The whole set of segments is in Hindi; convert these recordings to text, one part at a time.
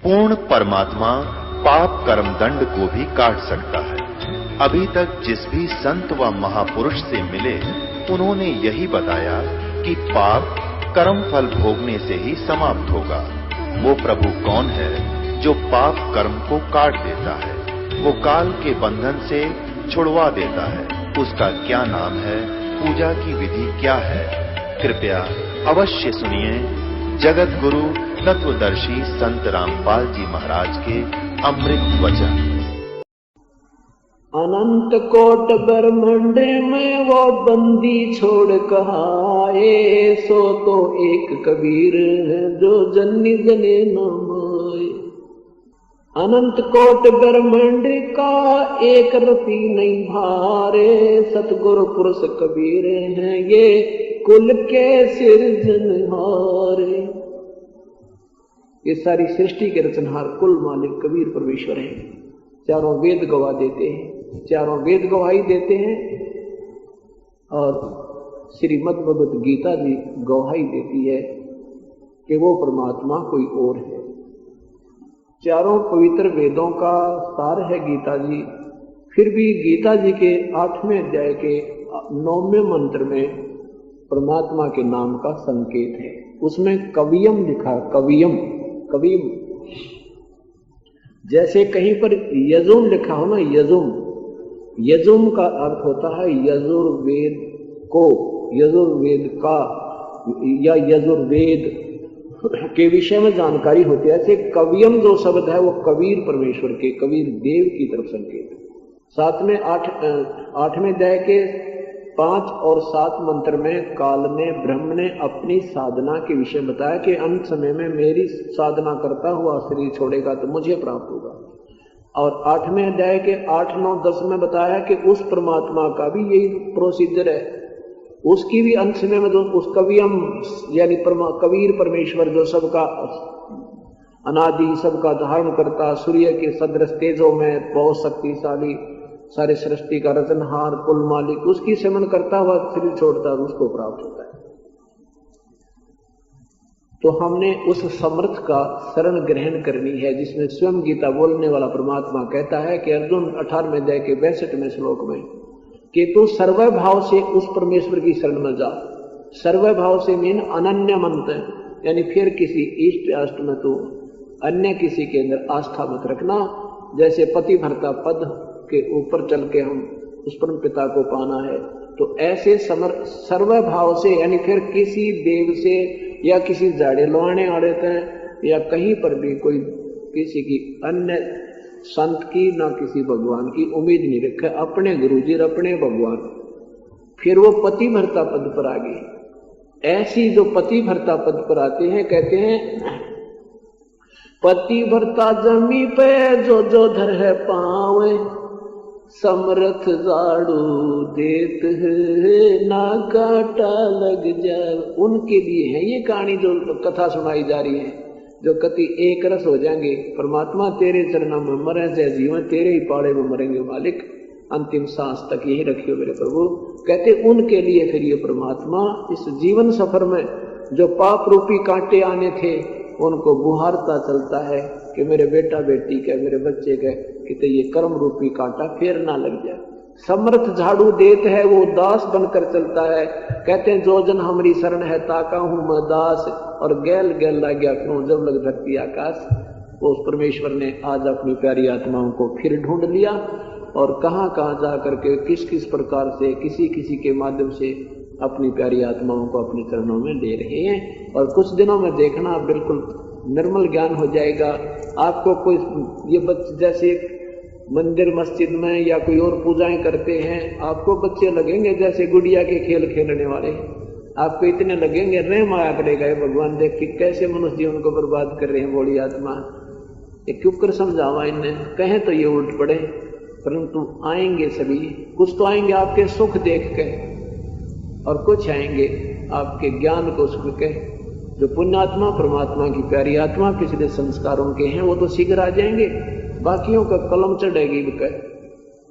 पूर्ण परमात्मा पाप कर्म दंड को भी काट सकता है। अभी तक जिस भी संत व महापुरुष से मिले उन्होंने यही बताया कि पाप कर्म फल भोगने से ही समाप्त होगा। वो प्रभु कौन है जो पाप कर्म को काट देता है, वो काल के बंधन से छुड़वा देता है, उसका क्या नाम है, पूजा की विधि क्या है? कृपया अवश्य सुनिए जगत गुरु तत्वदर्शी संत रामपाल जी महाराज के अमृत वचन। अनंत कोट ब्रह्मांड में वो बंदी छोड़ कहाए, सो तो एक कबीर है जो जन्नी जने न माए। अनंत कोट ब्रह्मांड का एक रति नहीं भारे, सतगुरु पुरुष कबीर हैं ये कुल के सिरजनहारे। ये सारी सृष्टि के रचनहार कुल मालिक कबीर परमेश्वर है। चारों वेद गवाह देते हैं, चारों वेद गवाही देते हैं और श्रीमद् भगवत गीता जी गवाही देती है कि वो परमात्मा कोई और है। चारों पवित्र वेदों का सार है गीता जी। फिर भी गीता जी के 8वें अध्याय के 9वें मंत्र में परमात्मा के नाम का संकेत है। उसमें कवियम लिखा, कवियम कवियम, जैसे कहीं पर यजुम लिखा हो ना, यजुम, यजुम का अर्थ होता है यजुर्वेद को, यजुर्वेद का या यजुर्वेद के विषय में जानकारी होती है। ऐसे कवियम जो शब्द है वो कबीर परमेश्वर के, कबीर देव की तरफ संकेत है। 8वें अध्याय के 5 और 7 मंत्र में काल ने ब्रह्म ने अपनी साधना के विषय बताया कि अंत समय में मेरी साधना करता हुआ शरीर छोड़ेगा तो मुझे प्राप्त होगा। और 8वें अध्याय के 8, 9, 10 में बताया कि उस परमात्मा का भी यही प्रोसीजर है, उसकी भी अंत समय में जो उस कवियम यानी कबीर परमेश्वर जो सबका अनादि, सबका धारण करता, सूर्य के सदृश तेजों में बहुत शक्तिशाली, सारे सृष्टि का रचनहार कुल मालिक, उसकी सेवन करता हुआ शरीर छोड़ता है, उसको प्राप्त होता है। तो हमने उस समर्थ का शरण ग्रहण करनी है जिसमें स्वयं गीता बोलने वाला परमात्मा कहता है कि अर्जुन 18वें अध्याय के 62वें श्लोक में कि तू सर्व भाव से उस परमेश्वर की शरण में जा। सर्व भाव से मीन अनन्य मंत, यानी फिर किसी इष्ट अष्ट में तू अन्य किसी के अंदर आस्था मत रखना। जैसे पति भर्ता पद के ऊपर चल के हम उस परम पिता को पाना है, तो ऐसे सर्व भाव से यानी फिर किसी देव से या किसी जाड़े लोहाने आड़े थे या कहीं पर भी कोई किसी की अन्य संत की ना किसी भगवान की उम्मीद नहीं रखे, अपने गुरुजी और अपने भगवान। फिर वो पति भर्ता पद पर आ गए। ऐसी जो पति भर्ता पद पर आते हैं, कहते हैं पति भर्ता जमी पे जो जो धर है पावे, समर्थ झाड़ू देत है ना काटा लग जाए। उनके लिए है ये कहानी जो कथा सुनाई जा रही है, जो कति एक रस हो जाएंगे। परमात्मा तेरे चरणों में मरे चाहे जीवन तेरे ही पाड़े में मरेंगे मालिक, अंतिम सांस तक यही रखियो मेरे प्रभु। कहते उनके लिए फिर ये परमात्मा इस जीवन सफर में जो पाप रूपी कांटे आने थे उनको बुहारता चलता है कि मेरे बेटा बेटी के, मेरे बच्चे के कितने ये कर्म रूपी कांटा फिर ना लग जाए। समर्थ झाड़ू देत है, वो दास बनकर चलता है। कहते हैं जो जन हमारी शरण है ताका हूं मैं दास, और गैल गैल ला गया जब लग धरती आकाश। वो उस परमेश्वर ने आज अपनी प्यारी आत्माओं को फिर ढूंढ लिया और कहां कहां जा करके किस किस प्रकार से किसी किसी के माध्यम से अपनी प्यारी आत्माओं को अपने चरणों में ले रहे हैं। और कुछ दिनों में देखना बिल्कुल निर्मल ज्ञान हो जाएगा आपको। कोई ये बच्चे जैसे मंदिर मस्जिद में या कोई और पूजाएं करते हैं, आपको बच्चे लगेंगे जैसे गुड़िया के खेल खेलने वाले। आपको इतने लगेंगे, रहम आया करेगा ये भगवान देख के कैसे मनुष्य जीवन को बर्बाद कर रहे हैं बड़ी आत्मा। ये क्यों कर समझावा इन्हें, कहें तो ये उल्ट पड़े, परंतु आएंगे सभी। कुछ तो आएंगे आपके सुख देख के और कुछ आएंगे आपके ज्ञान को सुन के। जो पुण्यात्मा परमात्मा की प्यारी आत्मा पिछले संस्कारों के हैं वो तो शीघ्र आ जाएंगे, बाकियों का कलम चढ़ेगी।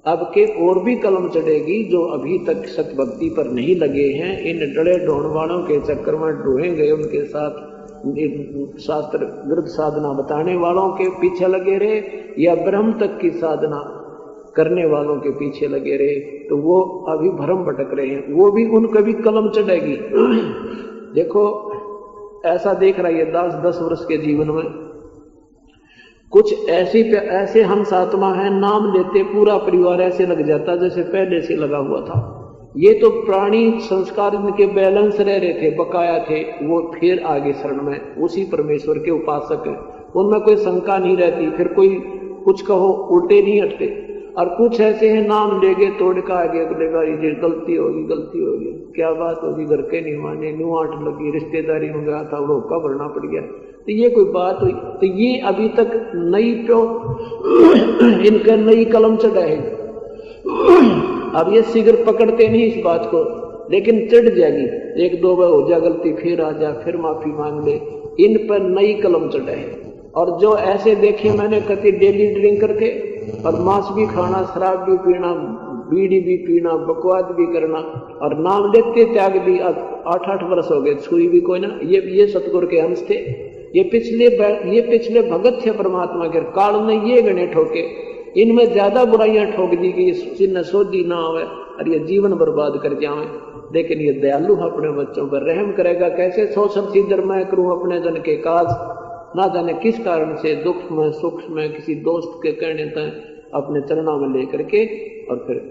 अब के और भी कलम चढ़ेगी जो अभी तक सत भक्ति पर नहीं लगे हैं। इन डरे ढोण वालों के चक्कर में ढोए गए, उनके साथ शास्त्र विरुद्ध साधना बताने वालों के पीछे लगे रहे या ब्रह्म तक की साधना करने वालों के पीछे लगे रहे, तो वो अभी भ्रम भटक रहे हैं। वो भी उनको भी कलम चढ़ेगी। देखो ऐसा देख रहा है 10 वर्ष के जीवन में कुछ ऐसे हंस आत्मा है, नाम लेते पूरा परिवार ऐसे लग जाता जैसे पहले से लगा हुआ था। ये तो प्राणी संस्कार इनके बैलेंस रह रहे थे, बकाया थे, वो फिर आगे शरण में उसी परमेश्वर के उपासक हैं, उनमें कोई शंका नहीं रहती। फिर कोई कुछ कहो उल्टे नहीं हटते। और कुछ ऐसे हैं नाम लेगे तोड़ का आगे अगलेगा, ये गलती होगी, क्या बात होगी, घर के नहीं माने, नुआट लगी, रिश्तेदारी में गया था, रोका भरना पड़ गया, तो ये कोई बात हुई? तो ये अभी तक नई इनका नई कलम चढ़ाएगी। अब ये शीघ्र पकड़ते नहीं इस बात को, लेकिन चढ़ जाएगी। 1-2 बार हो जा गलती, फिर आ जा, फिर माफी मांग ले, इन पर नई कलम चढ़ाए। और जो ऐसे देखे मैंने कभी डेली ड्रिंकर थे और मांस भी खाना, शराब भी पीना, बीड़ी भी पीना, बकवाद भी करना और नाम लेते त्याग भी 8-8 वर्ष हो गए, छुई भी कोई ना। ये सतगुरु के अंश थे, ये पिछले भगत थे परमात्मा के। काल ने ये गणे ठोके, इनमें ज्यादा बुराइयां ठोक दी कि जिन्हें सोधी ना आवे और ये जीवन बर्बाद कर जावे। लेकिन ये दयालु अपने बच्चों पर रहम करेगा। कैसे 100 सिद्धर मैं करूं अपने जन के काज, ना जाने किस कारण से दुख में सुख में किसी दोस्त के कहने तक अपने चरणों में लेकर के और फिर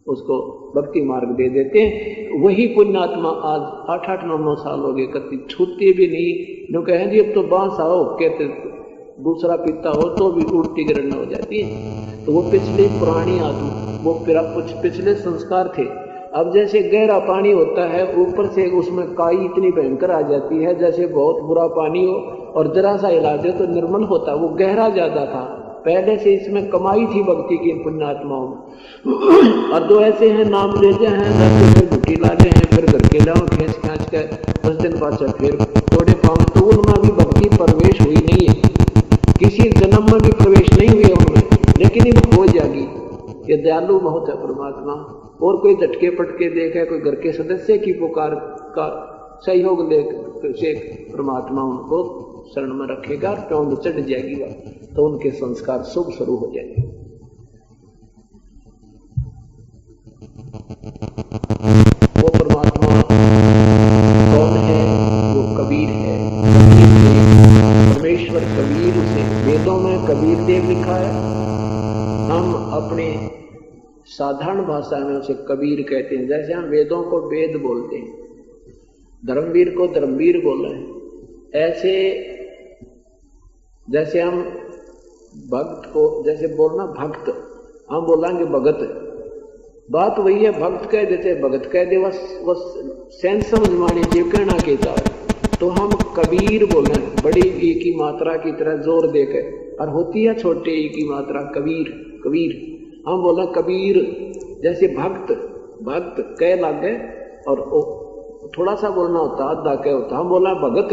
उसको भक्ति मार्ग दे देते हैं। वही पुण्यात्मा आज 8-8-9 साल हो गए, कभी छूटते भी नहीं। जो कहें जी अब तो बांस आओ, कहते दूसरा पीता हो तो भी उल्टी गिरन हो जाती है। तो वो पिछली पुरानी आत्मा, वो कुछ पिछले संस्कार थे। अब जैसे गहरा पानी होता है, ऊपर से उसमें काई इतनी भयंकर आ जाती है जैसे बहुत बुरा पानी हो, और जरा सा हिला दे तो निर्मल होता। वो गहरा ज्यादा था, पहले से इसमें कमाई थी भक्ति की पुण्यात्माओं में। और जो ऐसे हैं नाम लेते हैं, फिर घुटी लाते हैं, फिर घर के लाओ खींच कर 10 दिन बाद फिर थोड़े पाँव, तो उनमें भी भक्ति प्रवेश हुई नहीं है, किसी जन्म में भी प्रवेश नहीं हुई उनमें, लेकिन ये हो जाएगी। ये दयालु बहुत है परमात्मा। और कोई झटके पटके देखे, कोई घर के सदस्य की पुकार का सहयोग से परमात्मा उनको शरण में रखेगा, टोंद चढ़ जाएगी तो उनके संस्कार शुभ शुरू हो जाएंगे। वो परमात्मा कौन है? वो कबीर है। परमेश्वर कबीर से वेदों में कबीर देव लिखा है। हम अपने साधारण भाषा में उसे कबीर कहते हैं। जैसे हम वेदों को वेद बोलते हैं, धर्मवीर को धर्मवीर बोल रहे हैं, ऐसे जैसे हम भक्त को जैसे बोलना भक्त, हम बोलेंगे भगत। बात वही है, भक्त कह देते भगत कह दे, बस सेंस समझ माने जो कहना के चाहे। तो हम कबीर बोले बड़ी ई की मात्रा की तरह जोर देकर, और होती है छोटे ई की मात्रा कबीर कबीर। हम बोले कबीर, जैसे भक्त कह लागे और थोड़ा सा बोलना होता, आधा कह होता। हम बोला भगत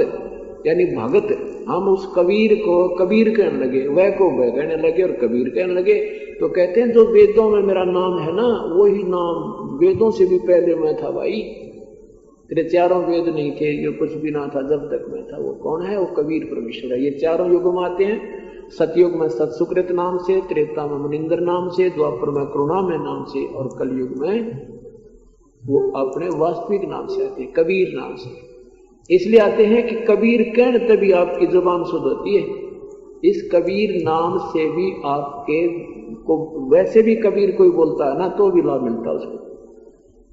यानी भगत। हम उस कबीर को कबीर कहने लगे, वह को वह कहने लगे और कबीर कहने लगे। तो कहते हैं जो वेदों में मेरा नाम है ना, वही नाम वेदों से भी पहले मैं था भाई। तेरे 4 वेद नहीं थे, जो कुछ भी ना था जब तक मैं था। वो कौन है? वो कबीर परमेश्वर है। ये 4 युग में आते हैं। सतयुग में सतसुकृत नाम से, त्रेता में मुनिंदर नाम से, द्वापर में करुणामय नाम से, और कलयुग में वो अपने वास्तविक नाम से आते हैं, कबीर नाम से। इसलिए आते हैं कि कबीर कहने तभी आपकी जुबान शुद्ध होती है। इस कबीर नाम से भी आपके को, वैसे भी कबीर कोई बोलता है ना तो भी लाभ मिलता है उसको।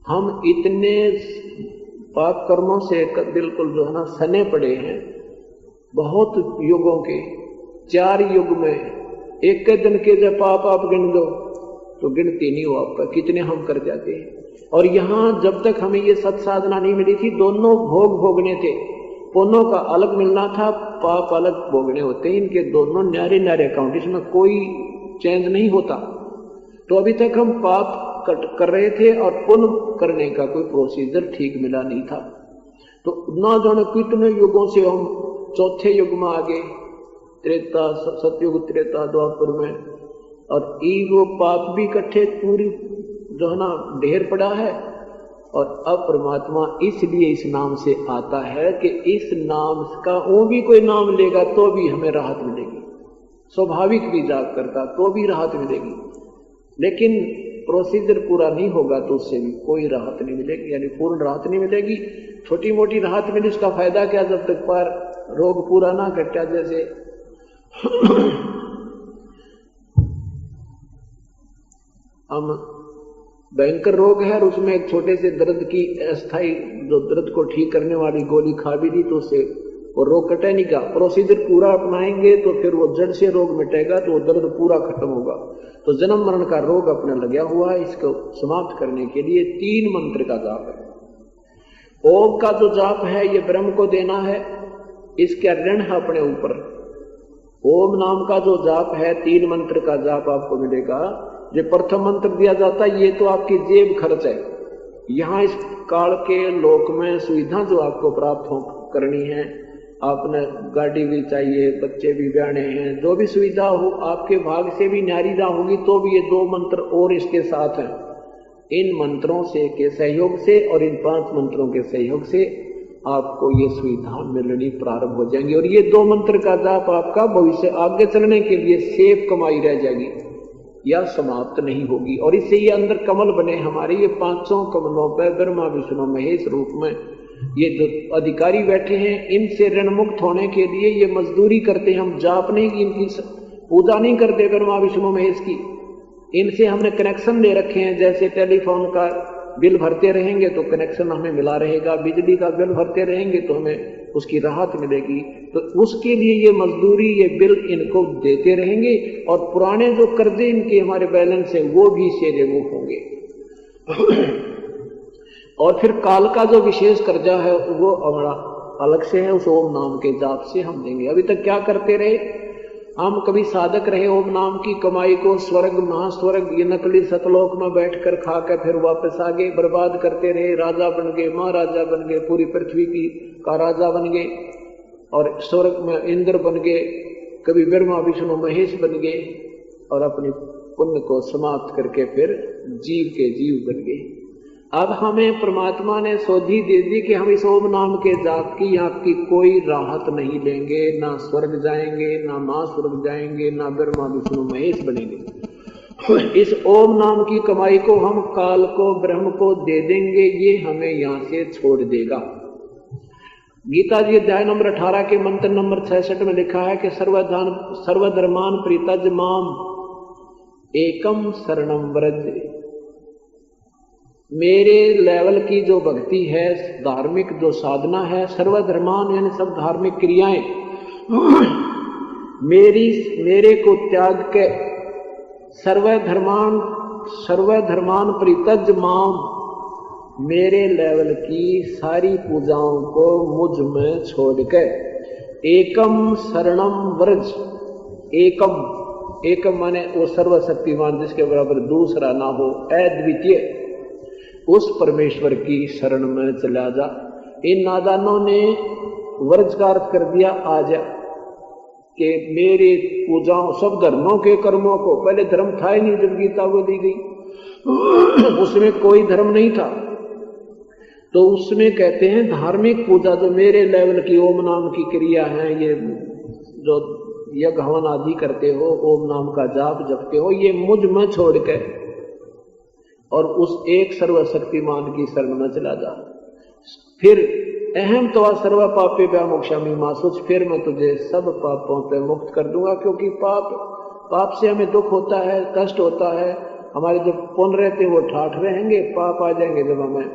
हम इतने पाप कर्मों से बिल्कुल जो है ना सने पड़े हैं, बहुत युगों के, 4 युग में एक दिन के जब पाप आप गिन दो तो गिनती नहीं हो आपका, कितने हम कर जाते हैं। और यहाँ जब तक हमें ये सत साधना नहीं मिली थी, दोनों भोग भोगने थे। पुण्यों का अलग मिलना था, पाप अलग भोगने होते। इनके दोनों न्यारे न्यारे अकाउंट, इसमें कोई चेंज नहीं होता। तो अभी तक हम पाप कर रहे थे और पुण्य करने का कोई प्रोसीजर ठीक मिला नहीं था। तो ना जाने कितने युगों से हम 4थे युग में आ गए, त्रेता सतयुग, त्रेता, द्वापर में, और वो पाप भी इकट्ठे पूरी जो है ना ढेर पड़ा है। और अब परमात्मा इसलिए इस नाम से आता है कि इस नाम का वो भी कोई नाम लेगा तो भी हमें राहत मिलेगी, स्वाभाविक भी जाप करता तो भी राहत मिलेगी, लेकिन प्रोसीजर पूरा नहीं होगा तो उससे भी कोई राहत नहीं मिलेगी, यानी पूर्ण राहत नहीं मिलेगी। छोटी मोटी राहत मिली उसका फायदा क्या, जब तक पर रोग पूरा ना कटा। जैसे हम भयंकर रोग है और उसमें एक छोटे से दर्द की अस्थाई जो दर्द को ठीक करने वाली गोली खा भी दी तो उससे वो रोग कटे नहीं का। प्रोसीजर पूरा अपनाएंगे तो फिर वो जड़ से रोग मिटेगा, तो वो दर्द पूरा खत्म होगा। तो जन्म मरण का रोग अपने लगा हुआ है, इसको समाप्त करने के लिए 3 मंत्र का जाप है। ओम का जो जाप है ये ब्रह्म को देना है, इसका ऋण है अपने ऊपर। ओम नाम का जो जाप है 3 मंत्र का जाप आपको मिलेगा। जो प्रथम मंत्र दिया जाता है ये तो आपकी जेब खर्च है, यहाँ इस काल के लोक में सुविधा जो आपको प्राप्त हो करनी है, आपने गाड़ी भी चाहिए, बच्चे भी ब्याने हैं, जो भी सुविधा हो आपके भाग से भी न्यारी ना होगी तो भी ये 2 मंत्र और इसके साथ हैं। इन मंत्रों से के सहयोग से और इन 5 मंत्रों के सहयोग से आपको ये सुविधा मिलनी प्रारंभ हो जाएंगी और ये 2 मंत्र का जाप आपका भविष्य आगे चलने के लिए सेफ कमाई रह जाएगी या समाप्त नहीं होगी। और इससे ये अंदर कमल बने हमारे, ये 500 कमलों पर ब्रह्मा विष्णु महेश रूप में ये जो अधिकारी बैठे हैं, इनसे ऋण मुक्त होने के लिए ये मजदूरी करते हैं। हम जाप नहीं की, इनकी पूजा नहीं करते ब्रह्मा विष्णु महेश की, इनसे हमने कनेक्शन ले रखे हैं। जैसे टेलीफोन का बिल भरते रहेंगे तो कनेक्शन हमें मिला रहेगा, बिजली का बिल भरते रहेंगे तो हमें उसकी राहत मिलेगी। तो उसके लिए ये मजदूरी, ये बिल इनको देते रहेंगे और पुराने जो कर्जे इनके हमारे बैलेंस है वो भी इससे रिमूव होंगे। और फिर काल का जो विशेष कर्जा है वो हमारा अलग से है, उस ओम नाम के जाप से हम देंगे। अभी तक क्या करते रहे हम, कभी साधक रहे, ओम नाम की कमाई को स्वर्ग महास्वर्ग ये नकली सतलोक में बैठकर खा कर फिर वापस आ गए, बर्बाद करते रहे, राजा बन गए, महाराजा बन गए, पूरी पृथ्वी की का राजा बन गए और स्वर्ग में इंद्र बन गए, कभी ब्रह्मा विष्णु महेश बन गए और अपनी पुण्य को समाप्त करके फिर जीव के जीव बन गए। अब हमें परमात्मा ने सोधी दे दी कि हम इस ओम नाम के जाप की आपकी कोई राहत नहीं लेंगे, ना स्वर्ग जाएंगे, ना महास्वर्ग जाएंगे, ना ब्रह्मा विष्णु महेश बनेंगे। इस ओम नाम की कमाई को हम काल को ब्रह्म को दे देंगे, ये हमें यहाँ से छोड़ देगा। गीता जी अध्याय नंबर 18 के मंत्र नंबर 66 में लिखा है कि सर्वधर्मान परित्यज्य माम एकम शरणम व्रज। मेरे लेवल की जो भक्ति है, धार्मिक जो साधना है, सर्वधर्मान यानी सब धार्मिक क्रियाएं मेरे को त्याग के सर्वधर्मान परित्यज्य माम, मेरे लेवल की सारी पूजाओं को मुझ में छोड़ के एकम शरणम व्रज। एकम माने वो सर्वशक्तिमान जिसके बराबर दूसरा ना हो, अद्वितीय, उस परमेश्वर की शरण में चला जा। इन नादानों ने वर्ज का अर्थ कर दिया आज कि मेरे पूजाओं सब धर्मों के कर्मों को, पहले धर्म था ही नहीं जब गीता को दी गई, उसमें कोई धर्म नहीं था, तो उसमें कहते हैं धार्मिक पूजा जो मेरे लेवल की ओम नाम की क्रिया है, ये जो यज्ञ हवन आदि करते हो, ओम नाम का जाप जपते हो, ये मुझ में छोड़ के और उस एक सर्वशक्तिमान की शरण में चला जा। फिर अहम तो सर्व पापे व्यामोक्षामि मा सोच, फिर मैं तुझे सब पापों पे मुक्त कर दूंगा। क्योंकि पाप से हमें दुख होता है, कष्ट होता है, हमारे जो पुण्य रहते हैं वो ठाठ रहेंगे, पाप आ जाएंगे जब हमें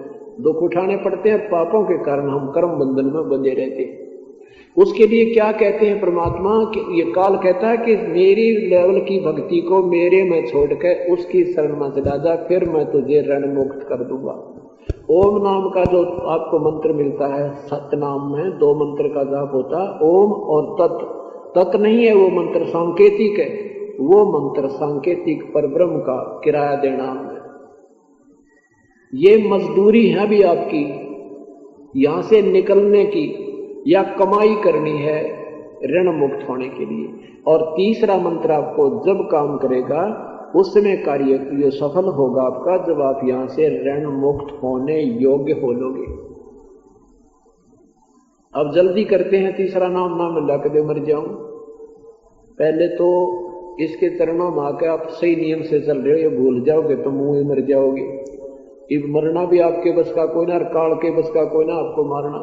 दुख उठाने पड़ते हैं, पापों के कारण हम कर्म बंधन में बंधे रहते हैं। उसके लिए क्या कहते हैं परमात्मा कि ये काल कहता है कि मेरी लेवल की भक्ति को मेरे में छोड़ के उसकी शरण में चला जा, फिर मैं तुझे ऋण मुक्त कर दूंगा। ओम नाम का जो आपको मंत्र मिलता है, सत्य नाम में 2 मंत्र का जाप होता है, ओम और तत् नहीं है वो मंत्र, सांकेतिक है वो मंत्र, सांकेतिक पर ब्रह्म का किराया देना है। ये मजदूरी है भी आपकी यहां से निकलने की या कमाई करनी है ऋण मुक्त होने के लिए। और तीसरा मंत्र आपको जब काम करेगा उस समय कार्य ये सफल होगा आपका जब आप यहां से ऋण मुक्त होने योग्य हो लोगे। अब जल्दी करते हैं, तीसरा नाम ना मिला के दे मर जाऊं। पहले तो इसके चरणों में आकर आप सही नियम से चल रहे हो, ये भूल जाओगे तो मुंह ही मर जाओगे। इब मरना भी आपके बस का कोई ना, काल के बस का कोई ना आपको मारना।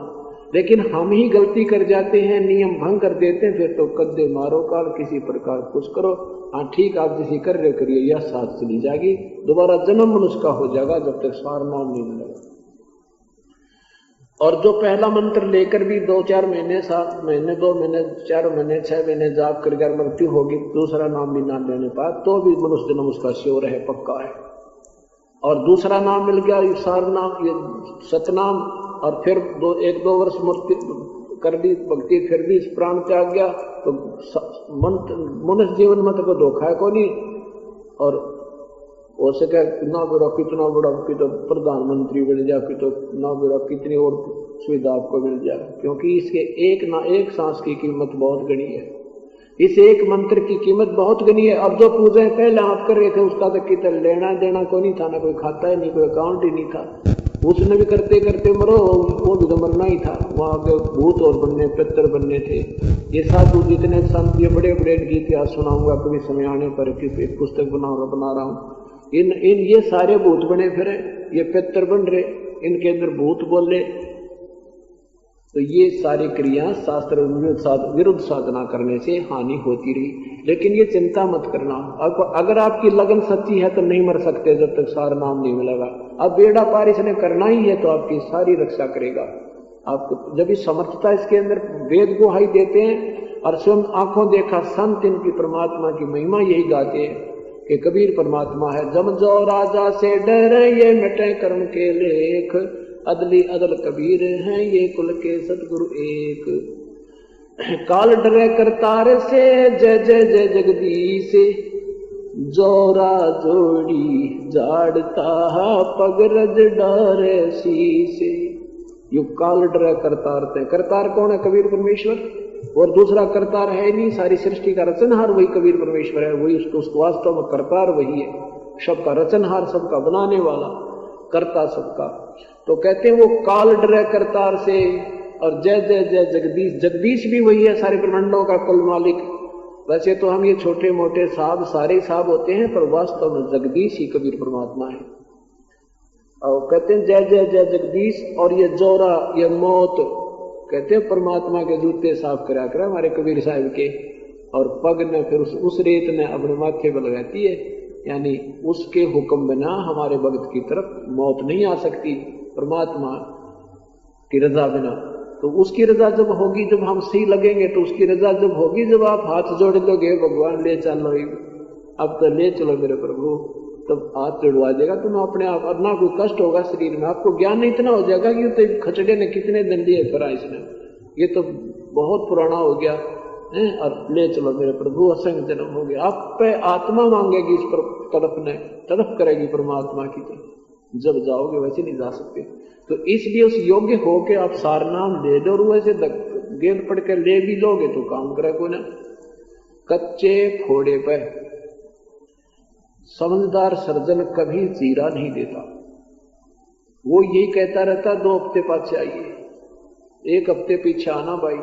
लेकिन हम ही गलती कर जाते हैं, नियम भंग कर देते हैं, फिर तो कद्दे मारो काल किसी प्रकार कुछ करो। हाँ ठीक, आप जिसे कर रहे करिए, यह साथ चली जाएगी, दोबारा जन्म मनुष्य का हो जाएगा जब तक सार नाम नहीं मिलेगा। और जो पहला मंत्र लेकर भी 2-4 महीने, 7 महीने, 2 महीने, 4 महीने, 6 महीने जाप कर मृत्यु होगी, दूसरा नाम भी ना लेने पाए तो भी मनुष्य जन्म उसका श्योर है, पक्का है। और दूसरा नाम मिल गया, ये सार नाम, ये सतनाम, और फिर 1-2 वर्ष मृत्यु कर दी भक्ति, फिर भी प्राण त्याग गया, तो मनुष्य जीवन में तो धोखा है को नहीं। और हो सके ना बुरा कितना बड़ा कि तो प्रधानमंत्री बन जा, कि तो ना बुरा कितनी और सुविधा आपको मिल जाए, क्योंकि इसके एक ना एक सांस की कीमत बहुत गणी है, इस एक मंत्र की कीमत बहुत गनी है। अब जो पूजा पहले आप कर रहे थे उसका तो कितना लेना देना कोई नहीं था, ना कोई खाता है नहीं, कोई अकाउंट ही नहीं था, उसने भी करते करते मरो, वो भी तो मरना ही था। वहां के भूत और बनने पितर बनने थे। ये साधु जितने संत, ये बड़े बड़े इनकी इतिहास सुनाऊंगा कभी समय आने पर, कि एक पुस्तक बना रहा हूँ। इन ये सारे भूत बने फिरे, ये पितर बन रहे, इनके अंदर भूत बोल रहे। तो ये सारी क्रिया शास्त्र विरुद्ध साधना करने से हानि होती रही। लेकिन ये चिंता मत करना, अगर आपकी लगन सच्ची है तो नहीं मर सकते जब तक सार नाम नहीं मिलेगा। अब बेड़ा पार इसने करना ही है तो आपकी सारी रक्षा करेगा। आपको जब इस समर्थता इसके अंदर वेद गुहाई देते हैं और स्वयं आंखों देखा संत इनकी परमात्मा की महिमा यही गाते हैं कि कबीर परमात्मा है। जब जो राजा से डरे ये मिटे कर्म के लेख, अदली अदल कबीर हैं ये कुल के सतगुरु एक। काल डरे करतार से जय जय जय जगदीश, जोरा जोड़ी जाड़ता पग रज डारे शीसे। यु काल डरे करतार थे, करतार कौन है? कबीर परमेश्वर। और दूसरा करतार है नहीं, सारी सृष्टि का रचनहार वही कबीर परमेश्वर है, वही उसको वास्तव में करतार वही है, सबका रचनहार, सबका बनाने वाला, करता सबका। तो कहते हैं वो काल डरे करतार से, और जय जय जय जगदीश, जगदीश भी वही है, सारे ब्रह्मांडों का कुल मालिक। वैसे तो हम ये छोटे मोटे साहब सारे साहब होते हैं, पर वास्तव में जगदीश ही कबीर परमात्मा है। और कहते हैं जय जय जय जगदीश। और ये जोरा, ये मौत, कहते हैं परमात्मा के जूते साफ करा कर हमारे कबीर साहब के, और पग ने फिर उस रेत ने अपने माथे पर लगाती है, यानी उसके हुक्म बिना हमारे भक्त की तरफ मौत नहीं आ सकती, परमात्मा की रजा बिना। तो उसकी रजा जब होगी, जब हम सही लगेंगे, तो उसकी रजा जब होगी जब आप हाथ जोड़ लोगे, भगवान ले चलो, अब तो ले चलो मेरे प्रभु, तब हाथ जोड़वा देगा तुम्हें अपने आप, और ना कोई कष्ट होगा शरीर में। आपको ज्ञान इतना हो जाएगा कि तो खचड़े ने कितने दिन लिए करा इसने, ये तो बहुत पुराना हो गया है, और ले चलो मेरे प्रभु, असंग जन्म हो गया। आप पे आत्मा मांगेगी इस पर, तड़प करेगी परमात्मा की तरफ, जब जाओगे वैसे नहीं जा सकते। तो इसलिए उस योग्य होके आप सार नाम ले दो, और वैसे गेंद पड़ के ले भी लोगे तो काम करे को ना। कच्चे फोड़े पर समझदार सर्जन कभी चीरा नहीं देता, वो यही कहता रहता 2 हफ्ते पाछे आइए, 1 हफ्ते पीछे आना भाई,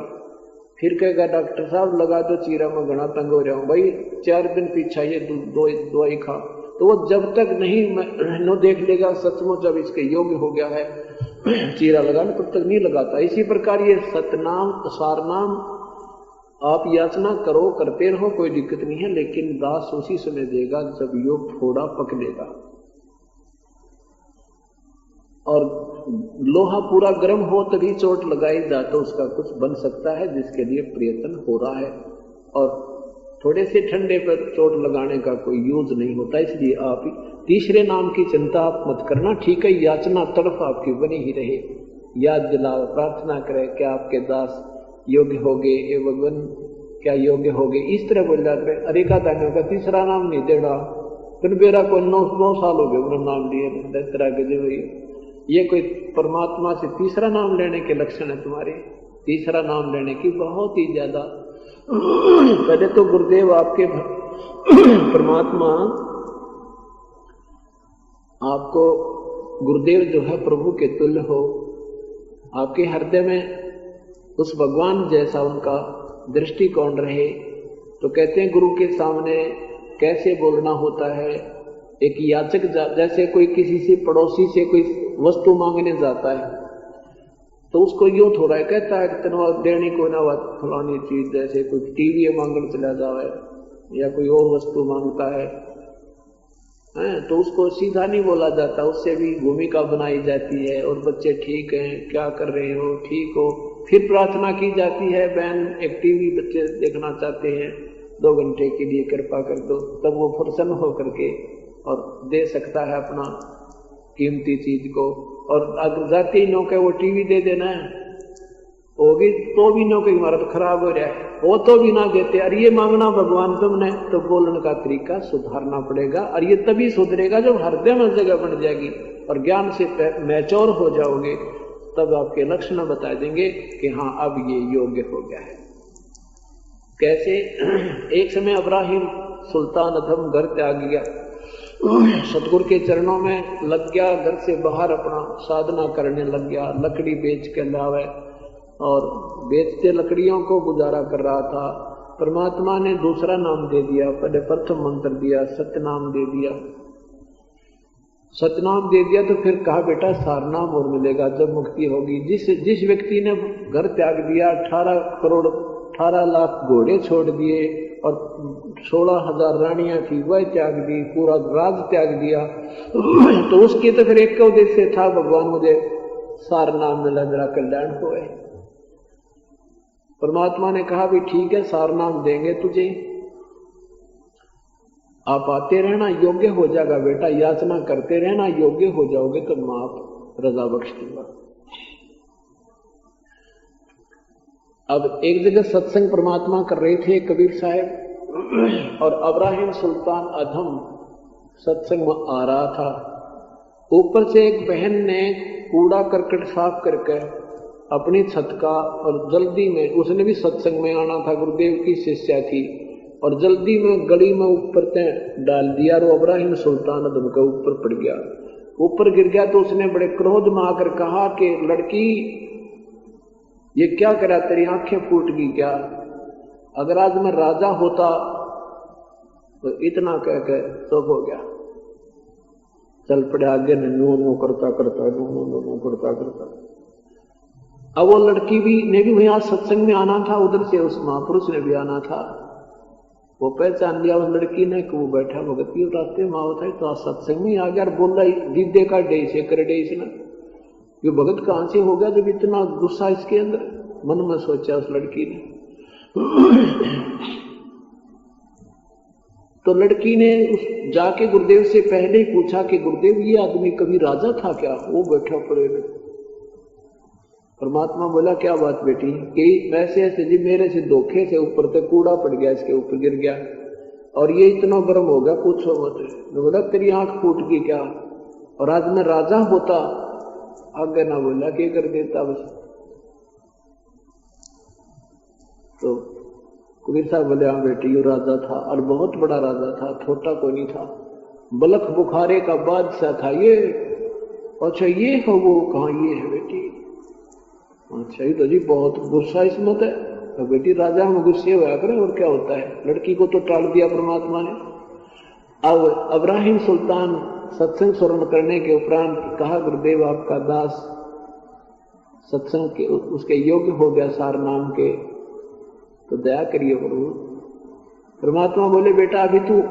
फिर कहेगा डॉक्टर साहब लगा दो चीरा, में घना तंग हो जाऊं भाई, 4 दिन पीछे आइए, दवाई खा। तो वो जब तक नहीं नो देख लेगा सचमुच जब इसके योग्य हो गया है चीरा लगाने, तब तक नहीं लगाता। इसी प्रकार ये सतनाम सारनाम आप याचना करो, करते रहो, कोई दिक्कत नहीं है, लेकिन दास उसी समय देगा जब योग थोड़ा पक लेगा। और लोहा पूरा गर्म हो तभी चोट लगाई जा तो उसका कुछ बन सकता है, जिसके लिए प्रयत्न हो रहा है। और थोड़े से ठंडे पर चोट लगाने का कोई यूज नहीं होता। इसलिए आप तीसरे नाम की चिंता आप मत करना, ठीक है। याचना तड़फ आपकी बनी ही रहे, याद दिलाओ, प्रार्थना करें क्या आपके दास योग्य हो गए, ए भगवान क्या योग्य हो गए, इस तरह बोल जाते। अरे का दानियों का तीसरा नाम नहीं देना, फिर मेरा को 9 साल हो गए मेरा नाम लिए तरह के जो ये कोई परमात्मा से तीसरा नाम लेने के लक्षण है तुम्हारे। तीसरा नाम लेने की बहुत ही ज्यादा पहले तो गुरुदेव आपके परमात्मा आपको गुरुदेव जो है प्रभु के तुल्य हो, आपके हृदय में उस भगवान जैसा उनका दृष्टिकोण रहे। तो कहते हैं गुरु के सामने कैसे बोलना होता है। एक याचक जैसे कोई किसी से पड़ोसी से कोई वस्तु मांगने जाता है तो उसको यूं थोड़ा कहता है कि तेना देनी को ना बात फलानी चीज, जैसे कोई टीवी मांगने चला जाए या कोई और वस्तु मांगता है तो उसको सीधा नहीं बोला जाता, उससे भी भूमिका बनाई जाती है। और बच्चे ठीक हैं, क्या कर रहे हो, ठीक हो। फिर प्रार्थना की जाती है, बहन एक टीवी बच्चे देखना चाहते हैं 2 घंटे के लिए, कृपा कर दो। तब वो प्रसन्न होकर के और दे सकता है अपना कीमती चीज को। और अगर जाते ही नौके वो टीवी दे देना है, होगी तो भी नौके हमारा तो खराब हो जाए, वो तो भी ना देते। और ये मांगना भगवान तुमने, तो बोलने का तरीका सुधारना पड़ेगा। और ये तभी सुधरेगा जब हृदय में जगह बन जाएगी और ज्ञान से मैच्योर हो जाओगे, तब आपके लक्षण बता देंगे कि हाँ अब ये योग्य हो गया है। कैसे? एक समय इब्राहिम सुल्तान अधम घर त्याग गया, सतगुरु के चरणों में लग गया, घर से बाहर अपना साधना करने लग गया। लकड़ी बेच के लावे और बेचते लकड़ियों को गुजारा कर रहा था। परमात्मा ने दूसरा नाम दे दिया, पहले प्रथम मंत्र दिया, सत्यनाम दे दिया। सतनाम दे दिया तो फिर कहा बेटा सारनाम और मिलेगा जब मुक्ति होगी। जिस व्यक्ति ने घर त्याग दिया, 18 लाख घोड़े छोड़ दिए और 16,000 रानियां थी वह त्याग दी, पूरा राज त्याग दिया, तो उसके तो फिर एक उद्देश्य था, भगवान मुझे सारनाम मिला, मेरा कल्याण होए। परमात्मा ने कहा भी ठीक है सारनाम देंगे तुझे, आप आते रहना, योग्य हो जाएगा बेटा, याचना करते रहना, योग्य हो जाओगे तो मैं आप रजा बख्श दूंगा। अब एक जगह सत्संग परमात्मा कर रहे थे कबीर साहब, और इब्राहिम सुल्तान अधम सत्संग में आ रहा था। ऊपर से एक बहन ने कूड़ा करकट साफ करके अपनी छत का, और जल्दी में उसने भी सत्संग में आना था, गुरुदेव की शिष्या थी, और जल्दी में गली में ऊपर तय डाल दिया और इब्राहिम सुल्तान अधम के ऊपर पड़ गया, ऊपर गिर गया। तो उसने बड़े क्रोध में आकर कहा कि लड़की ये क्या करा, तेरी आंखें फूट गई क्या? अगर आज मैं राजा होता तो इतना कह के चुप हो गया, चल पड़े आगे नो नो करता करता, नो नो नो नो करता करता। अब वो लड़की भी ने भी वहां सत्संग में आना था, उधर से उस महापुरुष ने भी आना था। वो पहचान लिया उस लड़की ने कि वो बैठा भगत की रास्ते माँ होता है, तो आज सत्संग में आ गया और बोल रहा दीदे का डे से कर डे से ना, ये भगत कहां से हो गया जब इतना गुस्सा इसके अंदर, मन में सोचा उस लड़की ने। तो लड़की ने उस जाके गुरुदेव से पहले ही पूछा कि गुरुदेव ये आदमी कभी राजा था क्या? वो बैठा पड़े में। परमात्मा बोला क्या बात बेटी? कि वैसे ऐसे जी मेरे से धोखे से ऊपर तक कूड़ा पड़ गया, इसके ऊपर गिर गया और ये इतना गर्म हो गया पूछो मत। मैं बोला तेरी आंख फूट गई क्या? और आज मैं राजा होता, आगे ना बोला क्या कर देता बस। तो कबीर साहब बोले हाँ बेटी ये राजा था, और बहुत बड़ा राजा था, छोटा कोई नहीं था, बलख बुखारे का बादशाह था ये। अच्छा ये हो वो? कहाँ ये है बेटी? अच्छा ये तो जी बहुत गुस्सा इसमत है। तो बेटी राजा में गुस्से हुआ करें और क्या होता है। लड़की को तो टाल दिया परमात्मा ने। अब इब्राहिम सुल्तान सत्संग स्मरण करने के उपरांत कहा गुरुदेव आपका दास सत्संग के उसके योग्य हो गया सार नाम के, तो दया करिए गुरु। परमात्मा बोले बेटा अभी तू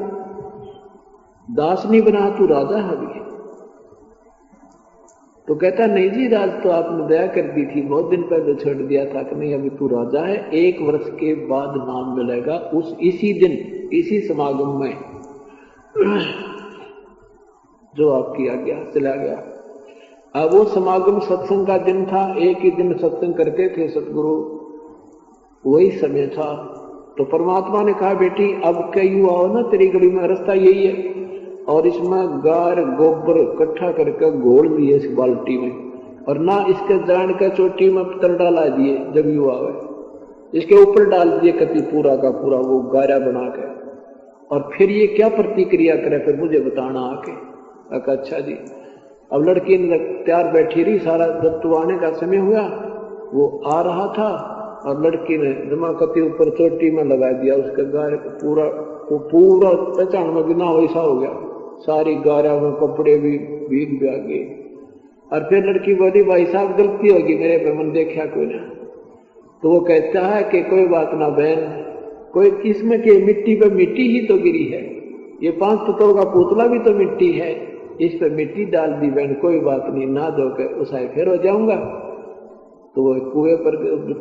दास नहीं बना, तू राजा है अभी। तो कहता नहीं जी राज तो आपने दया कर दी थी, बहुत दिन पहले छोड़ दिया था कि नहीं अभी तू राजा है, 1 वर्ष के बाद नाम मिलेगा उस इसी दिन इसी समागम में जो आपकी आज्ञा चला गया। अब वो समागम सत्संग का दिन था, एक ही दिन सत्संग करते थे सतगुरु, वही समय था। तो परमात्मा ने कहा बेटी अब कई हुआ हो ना तेरी गली में, रास्ता यही है, और इसमें गार गोबर इकट्ठा करके घोल दिए इस बाल्टी में, और ना इसके जान का चोटी में पत्थर डाला दिए जब युवा हुए, इसके ऊपर डाल दिए कति पूरा का पूरा वो गारा बना के, और फिर ये क्या प्रतिक्रिया करे फिर मुझे बताना आके। अच्छा जी। अब लड़की ने तैयार बैठी रही, सारा जब तो आने का समय हुआ वो आ रहा था और लड़की ने जमाकती ऊपर चोटी में लगा दिया, उसके गारे पूरा वो पूरा पहचान में बिना वैसा हो गया, सारी गारा में कपड़े भी भीग भी आ गए। और फिर लड़की बोली भाई साहब गलती होगी मेरे पे, मन देखा कोई ना। तो वो कहता है कि कोई बात ना बहन, कोई इसमें के मिट्टी पे मिट्टी ही तो गिरी है, ये 5 तत्वों का पुतला भी तो मिट्टी है, इस पे मिट्टी डाल दी बहन, कोई बात नहीं, ना धोकर उसाए फिर हो जाऊंगा। तो वो कुएं पर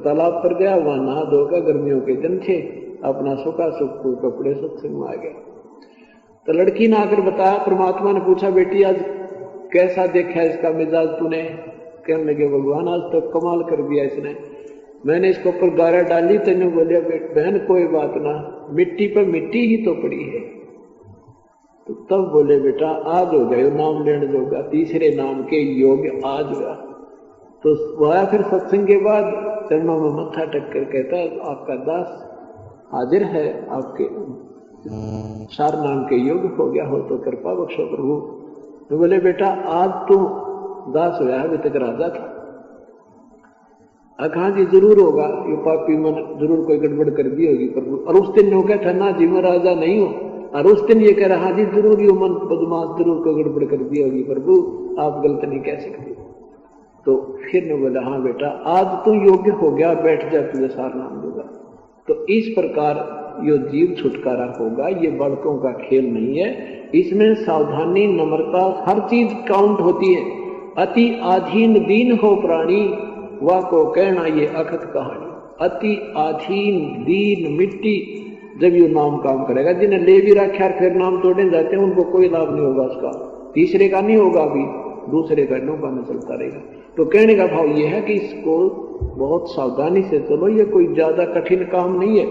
तालाब पर गया, वहां नहा धोकर, गर्मियों के दिन थे, अपना सूखा सूख कपड़े सत्संग में आ गया। तो लड़की ने आकर बताया, परमात्मा ने पूछा बेटी आज कैसा देखा इसका मिजाज तूने? कहने लगे भगवान आज तो कमाल कर दिया इसने, मैंने इसके ऊपर गारा डाली, तेने बोलिया बहन कोई बात ना, मिट्टी पर मिट्टी ही तो पड़ी है। तो तब बोले बेटा आज हो गए नाम लेने जोगा, तीसरे नाम के योग आज हुआ। तो वह फिर सत्संग के बाद चरणों में मत्था टेक कर कहता आपका दास हाजिर है, आपके 4 नाम के योग हो गया हो तो कृपा बख्शो प्रभु। तो बोले बेटा आज तो दास होया, अभी तक राजा था। हाँ जी जरूर होगा, ये पापी मन जरूर कोई गड़बड़ कर दी होगी प्रभु। और उस दिन क्या था ना जी मैं राजा नहीं हूं, और उस दिन ये कह रहा जी जरूर ये मन बदमाश जरूर कोई गड़बड़ कर दी होगी प्रभु, आप गलत नहीं कह सकते। तो फिर ने बोला हाँ बेटा आज तो योग्य हो गया, बैठ जा तुझे 4 नाम दूंगा। तो इस प्रकार यो जीव छुटकारा होगा, ये बालकों का खेल नहीं है, इसमें सावधानी नम्रता हर चीज काउंट होती है। अति आधीन दीन हो प्राणी, वाह को कहना ये अखत कहानी। अति आधीन दीन मिट्टी जब ये नाम काम करेगा, जिन्हें ले भी रखा फिर नाम तोड़ने जाते हैं उनको कोई लाभ नहीं होगा उसका, तीसरे का नहीं होगा, अभी दूसरे का नौका में चलता रहेगा। तो कहने का भाव ये है कि इसको बहुत सावधानी से चलो, ये कोई ज्यादा कठिन काम नहीं है।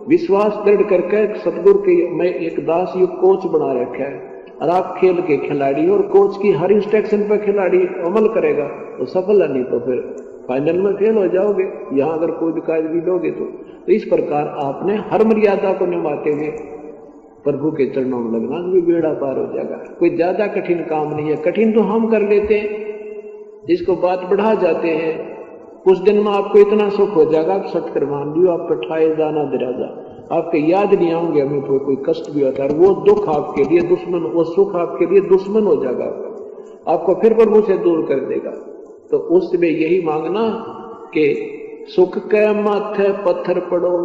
विश्वास दृढ़ करके सतगुरु के मैं एक दास युग कोच बना रखा है, और आप खेल के खिलाड़ी और कोच की हर इंस्ट्रक्शन पर खिलाड़ी अमल करेगा तो सफल है, नहीं तो फिर फाइनल में फेल हो जाओगे यहां अगर कोई काज भी लोगे तो। इस प्रकार आपने हर मर्यादा को निभाते हुए प्रभु के चरणों में लगना, भी बेड़ा पार हो जाएगा। कोई ज्यादा कठिन काम नहीं है, कठिन तो हम कर लेते हैं, इसको बात बढ़ा जाते हैं। कुछ दिन में आपको इतना सुख हो जाएगा, आप सटकर मान लियो, आप पठाए जाना दराजा, आपके याद नहीं आऊंगे हमें कोई कष्ट भी होता है, वो दुख आपके लिए दुश्मन, वो सुख आपके लिए दुश्मन हो जाएगा, आपको फिर प्रभु से दूर कर देगा। तो उसमें यही मांगना कि सुख के माथे पत्थर पड़ो,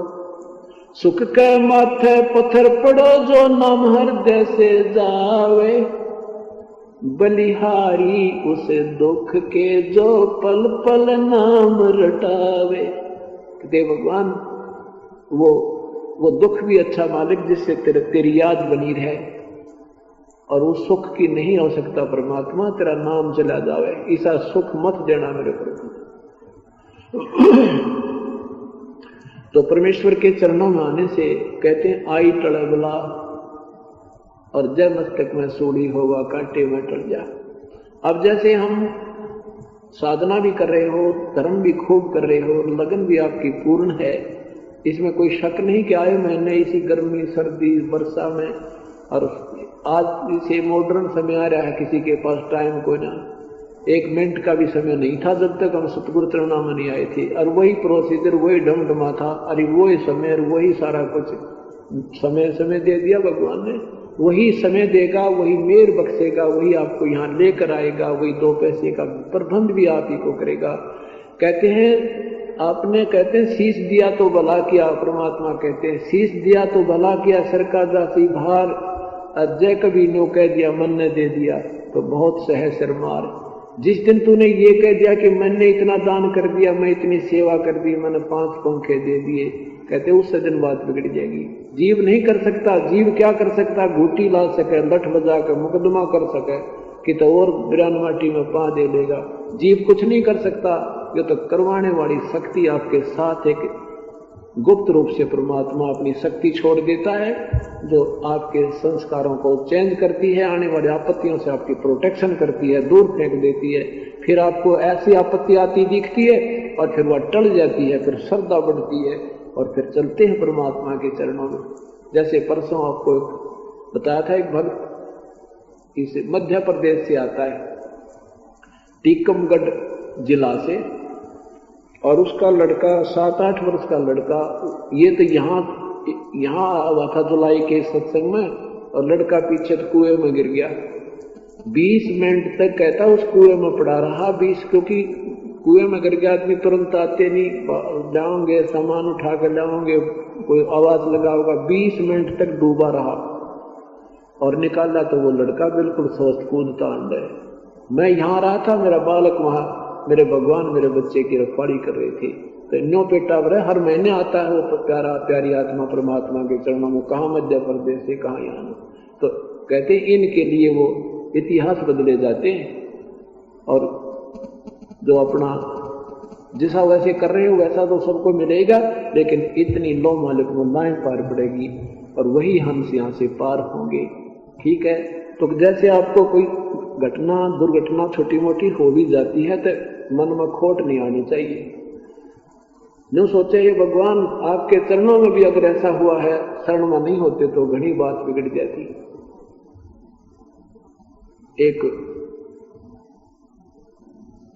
सुख के माथे पत्थर पड़ो, जो नाम हृदय से जावे, बलिहारी उसे दुख के जो पल पल नाम रटावे। कहते भगवान वो दुख भी अच्छा मालिक जिससे तेरी याद बनी रहे, और उस सुख की नहीं हो सकता परमात्मा तेरा नाम चला जावे, ऐसा सुख मत देना मेरे प्रभु। तो परमेश्वर के चरणों में आने से कहते हैं आई टड़बला और जय मस्तक में सूढ़ी होगा कांटे में टल जा। अब जैसे हम साधना भी कर रहे हो, धर्म भी खूब कर रहे हो, लगन भी आपकी पूर्ण है, इसमें कोई शक नहीं कि आए महीने इसी गर्मी सर्दी वर्षा में, और आज से मॉडर्न समय आ रहा है, किसी के पास टाइम कोई ना, 1 मिनट का भी समय नहीं था जब तक हम सतगुरु चरणों में नहीं आए थे, और वही प्रोसीजर वही डमडमा था, अरे वही समय वही सारा कुछ समय दे दिया भगवान ने, वही समय देगा, वही मेर बख्शेगा, वही आपको यहाँ लेकर आएगा, वही 2 पैसे का प्रबंध भी आप ही को करेगा। कहते हैं आपने कहते हैं शीश दिया तो भला किया, परमात्मा कहते हैं शीश दिया तो भला किया, सर का दासी भार अजय कभी नो कह दिया मन ने दे दिया तो बहुत सह सिर मार। जिस दिन तूने ये कह दिया कि मैंने इतना दान कर दिया, मैं इतनी सेवा कर दी, मैंने 5 पंखे दे दिए, कहते उस दिन बात बिगड़ जाएगी। जीव नहीं कर सकता, जीव क्या कर सकता, घूटी ला सके, लठ बजा कर मुकदमा कर सके कि तो और बिरान माटी में पा दे लेगा, जीव कुछ नहीं कर सकता। ये तो करवाने वाली शक्ति आपके साथ एक गुप्त रूप से परमात्मा अपनी शक्ति छोड़ देता है, जो आपके संस्कारों को चेंज करती है, आने वाली आपत्तियों से आपकी प्रोटेक्शन करती है, दूर फेंक देती है। फिर आपको ऐसी आपत्ति आती दिखती है और फिर वह टल जाती है, फिर श्रद्धा बढ़ती है और फिर चलते हैं परमात्मा के चरणों में। जैसे परसों आपको बताया था, एक भक्त इस मध्य प्रदेश से आता है, टीकमगढ़ जिला से, और उसका लड़का 7-8 वर्ष का लड़का, ये तो यहाँ हुआ था जुलाई के सत्संग में, और लड़का पीछे कुएं में गिर गया। 20 मिनट तक कहता उस कुएं में पड़ा रहा। 20, क्योंकि कुएं में गिर गया आदमी तुरंत आते नहीं, जाओगे सामान उठा कर लाओगे, कोई आवाज लगा होगा। 20 मिनट तक डूबा रहा और निकाला तो वो लड़का बिल्कुल स्वस्थ कूदता अंडा है। मैं यहाँ रहा था, मेरा बालक वहां, मेरे भगवान मेरे बच्चे की रखवाली कर रहे थे। तो न्यो पेटा वर हर महीने आता है वो प्यारा प्यारी आत्मा परमात्मा के चरणों में, कहाँ मध्य प्रदेश से कहाँ यहाँ। तो कहते इनके लिए वो इतिहास बदले जाते हैं, और जो अपना जैसा वैसे कर रहे हो वैसा तो सबको मिलेगा, लेकिन इतनी लो मालिक में लाइन पार पड़ेगी और वही हम यहाँ से पार होंगे। ठीक है, तो जैसे आपको कोई घटना दुर्घटना छोटी मोटी हो भी जाती है तो मन में खोट नहीं आनी चाहिए। जो सोचे ये भगवान आपके चरणों में भी अगर ऐसा हुआ है, शरण में नहीं होते तो घनी बात बिगड़ जाती।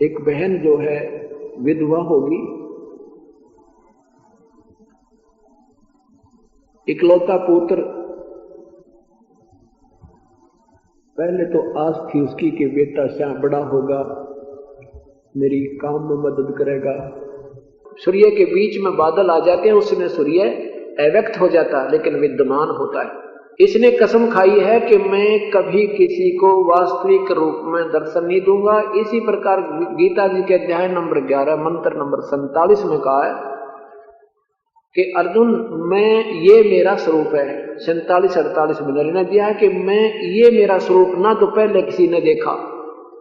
एक बहन जो है विधवा होगी, इकलौता पुत्र, पहले तो आस थी उसकी कि बेटा श्याम बड़ा होगा, मेरी काम में मदद करेगा। सूर्य के बीच में बादल आ जाते हैं, उसमें सूर्य अव्यक्त हो जाता है लेकिन विद्यमान होता है। इसने कसम खाई है कि मैं कभी किसी को वास्तविक रूप में दर्शन नहीं दूंगा। इसी प्रकार गीता जी के अध्याय नंबर 11 मंत्र नंबर 47 में कहा है कि अर्जुन मैं ये मेरा स्वरूप है। 47-48 में ने दिया है कि मैं ये मेरा स्वरूप ना तो पहले किसी ने देखा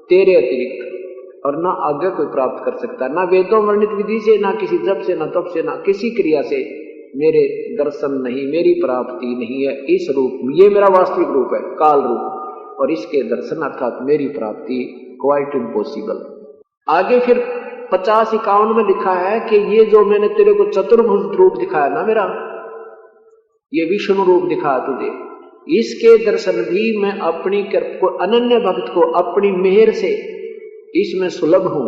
तेरे अतिरिक्त, और ना आगे कोई प्राप्त कर सकता, ना वेदों वर्णित विधि से, ना किसी जप से, ना तप से, ना किसी क्रिया से मेरे दर्शन नहीं, मेरी प्राप्ति नहीं है। इस रूप ये मेरा वास्तविक रूप है, काल रूप, और इसके दर्शन अर्थात मेरी प्राप्ति क्वाइट इम्पॉसिबल। आगे फिर 50-51 में लिखा है कि ये जो मैंने तेरे को चतुर्भुज रूप दिखाया ना मेरा, ये विष्णु रूप दिखाया तुझे, इसके दर्शन भी मैं अपनी अनन्य भक्त को अपनी मेहर से इसमें सुलभ हूं।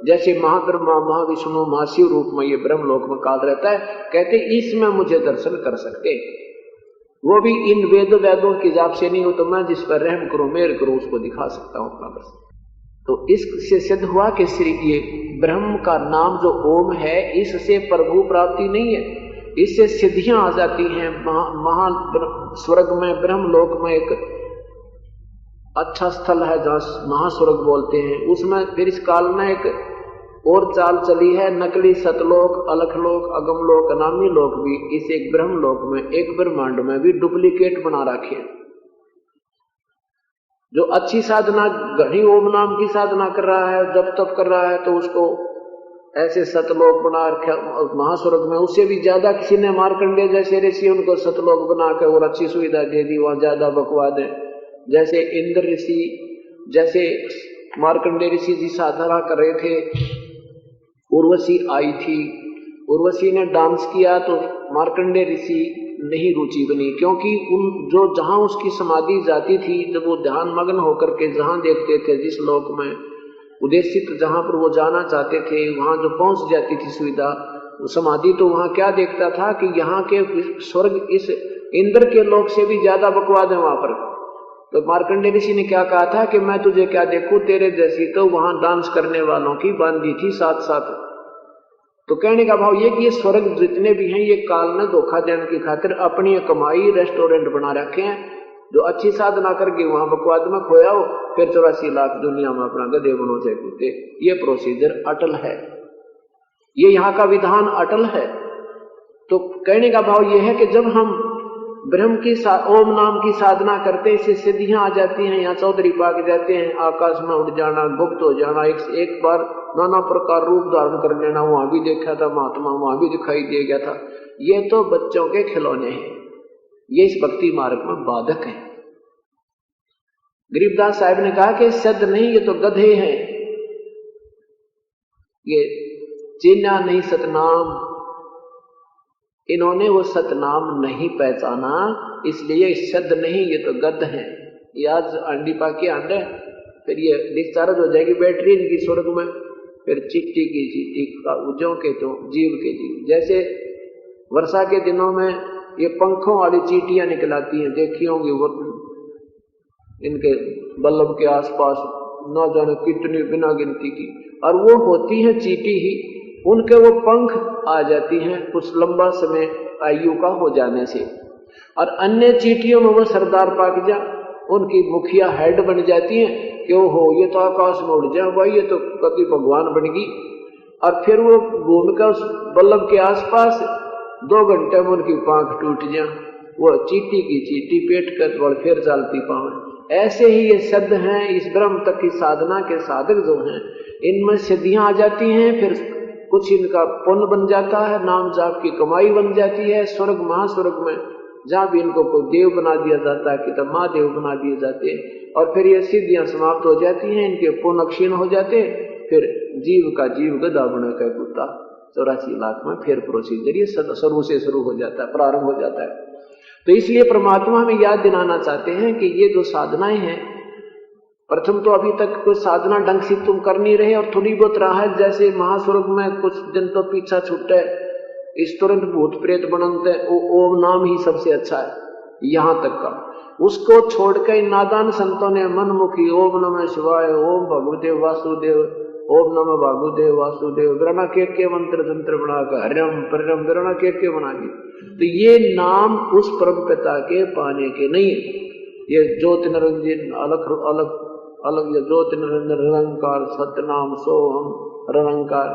जैसे महाब्रह्मा महाविष्णु महाशिव रूप में ये ब्रह्मलोक में काल रहता है, कहते इसमें मुझे दर्शन कर सकते, वो भी इन वेदों की जाप से नहीं हो, तो मैं जिस पर रहम करूं मेहर करूं उसको दिखा सकता हूं अपना दर्शन। तो इससे सिद्ध हुआ कि श्री ये ब्रह्म का नाम जो ओम है, इससे प्रभु प्राप्ति नहीं है, इससे सिद्धियां आ जाती हैं। महा स्वर्ग में ब्रह्मलोक में एक अच्छा स्थल है जहाँ महास्वर्ग बोलते हैं, उसमें फिर इस काल में एक और चाल चली है, नकली सतलोक, अलखलोक, अगमलोक, अनामी लोक भी इस एक ब्रह्मलोक में, एक ब्रह्मांड में भी डुप्लीकेट बना रखे हैं। जो अच्छी साधना घनी ओम नाम की साधना कर रहा है, जब तब कर रहा है, तो उसको ऐसे सतलोक बना रखा महास्वर्ग में। उससे भी ज्यादा किसी ने मार्कंडेय जैसे ऋषि उनको सतलोक बना के और अच्छी सुविधा दे दी, वहां ज्यादा बकवाद है। जैसे इंद्र ऋषि, जैसे मार्कंडेय ऋषि जी साधना कर रहे थे, उर्वशी आई थी, उर्वशी ने डांस किया तो मार्कंडेय ऋषि नहीं रुचि बनी, क्योंकि उन जो जहां उसकी समाधि जाती थी, जब वो ध्यान मग्न होकर के जहां देखते थे, जिस लोक में उद्देशित जहां पर वो जाना चाहते थे, वहां जो पहुंच जाती थी सुविधा समाधि, तो वहां क्या देखता था कि यहाँ के स्वर्ग इस इंद्र के लोक से भी ज्यादा बकवाद है वहां पर। तो मार्कंडेय ऋषि ने क्या कहा था कि मैं तुझे क्या देखूं, तेरे जैसी तो वहां डांस करने वालों की बांधी थी साथ साथ। तो कहने का भाव ये कि ये स्वर्ग जितने भी हैं, ये काल ने धोखा देने की खातिर अपनी कमाई रेस्टोरेंट बना रखे हैं। जो अच्छी साधना करके वहां बकवाद में खोया हो, फिर 84 लाख दुनिया में अपना गधे बनो चाहे कूदे। ये प्रोसीजर अटल है, ये यहाँ का विधान अटल है। तो कहने का भाव ये है कि जब हम ब्रह्म की ओम नाम की साधना करते हैं, इससे सिद्धियां आ जाती हैं। यहाँ चौधरी पाक जाते हैं, आकाश में उड़ जाना, गुप्त हो जाना, एक बार नाना प्रकार रूप धारण कर लेना, वहां भी देखा था महात्मा, वहां भी दिखाई दे गया था। ये तो बच्चों के खिलौने हैं, ये इस भक्ति मार्ग में बाधक है। गरीबदास साहब ने कहा कि सद नहीं, ये तो गधे हैं, ये चिन्हा नहीं सतनाम, इन्होंने वो सतनाम नहीं पहचाना, इसलिए सद नहीं, ये तो गध है। ये आज अंडी पाके अंडे, फिर ये डिस्चार्ज हो जाएगी बैटरी इनकी स्वर्ग में, फिर चिट्टी की चीटी का उज्जों के तो जीव के जीव। जैसे वर्षा के दिनों में ये पंखों वाली चीटियां निकलाती हैं, देखी होंगी वो इनके बल्लभ के आसपास न जाने कितनी बिना गिनती की, और वो होती है चीटी ही, उनके वो पंख आ जाती हैं कुछ लंबा समय आयु का हो जाने से। और अन्य चीटियों में वो सरदार पाक जा, उनकी मुखिया हेड बन जाती हैं कि हो ये तो आकाश में उड़ जाए भाई, ये तो कभी भगवान बन गई। और फिर वो घूमकर उस बल्लभ के आसपास 2 घंटे में उनकी पांख टूट जाए, वो चीटी की चीटी पेट कर फिर चलती पावे। ऐसे ही ये सिद्ध हैं, इस ब्रह्म तक की साधना के साधक जो हैं, इनमें सिद्धियां आ जाती हैं, फिर कुछ इनका पुण्य बन जाता है, नाम जाप की कमाई बन जाती है। स्वर्ग महास्वर्ग में जहां भी इनको कोई देव बना दिया जाता है कि तो महादेव बना दिए जाते हैं, और फिर ये सिद्धियां समाप्त हो जाती हैं, इनके पुण्य क्षीण हो जाते हैं, फिर जीव का जीव गधा बने का कुत्ता 84 लाख में फिर प्रोसीजर ये शुरू से शुरू हो जाता है, प्रारंभ हो जाता है। तो इसलिए परमात्मा हमें याद दिलाना चाहते हैं कि ये जो साधनाएं हैं, प्रथम तो अभी तक कोई साधना ढंग से तुम कर नहीं रहे, और थोड़ी बहुत रहा है, जैसे महास्वर्ग में कुछ दिन तो पीछा छूटे, इस तुरंत भूत प्रेत बनते, ओम नाम ही सबसे अच्छा है यहाँ तक का। उसको छोड़कर नादान संतों ने मनमुखी ओम नमः शिवाय, ओम भगवदेव वासुदेव, ओम नमः भागुदेव वासुदेव, ग्रणा के मंत्र तंत्र बनाकर हरिम परिरम ग्रणा के बना दी। तो ये नाम उस परम पिता के पाने के नहीं है। ये ज्योति निरंजन अलग अलग अलग, ये ज्योति निरंजन निरंकार सत्यनाम सोहम निरंकार,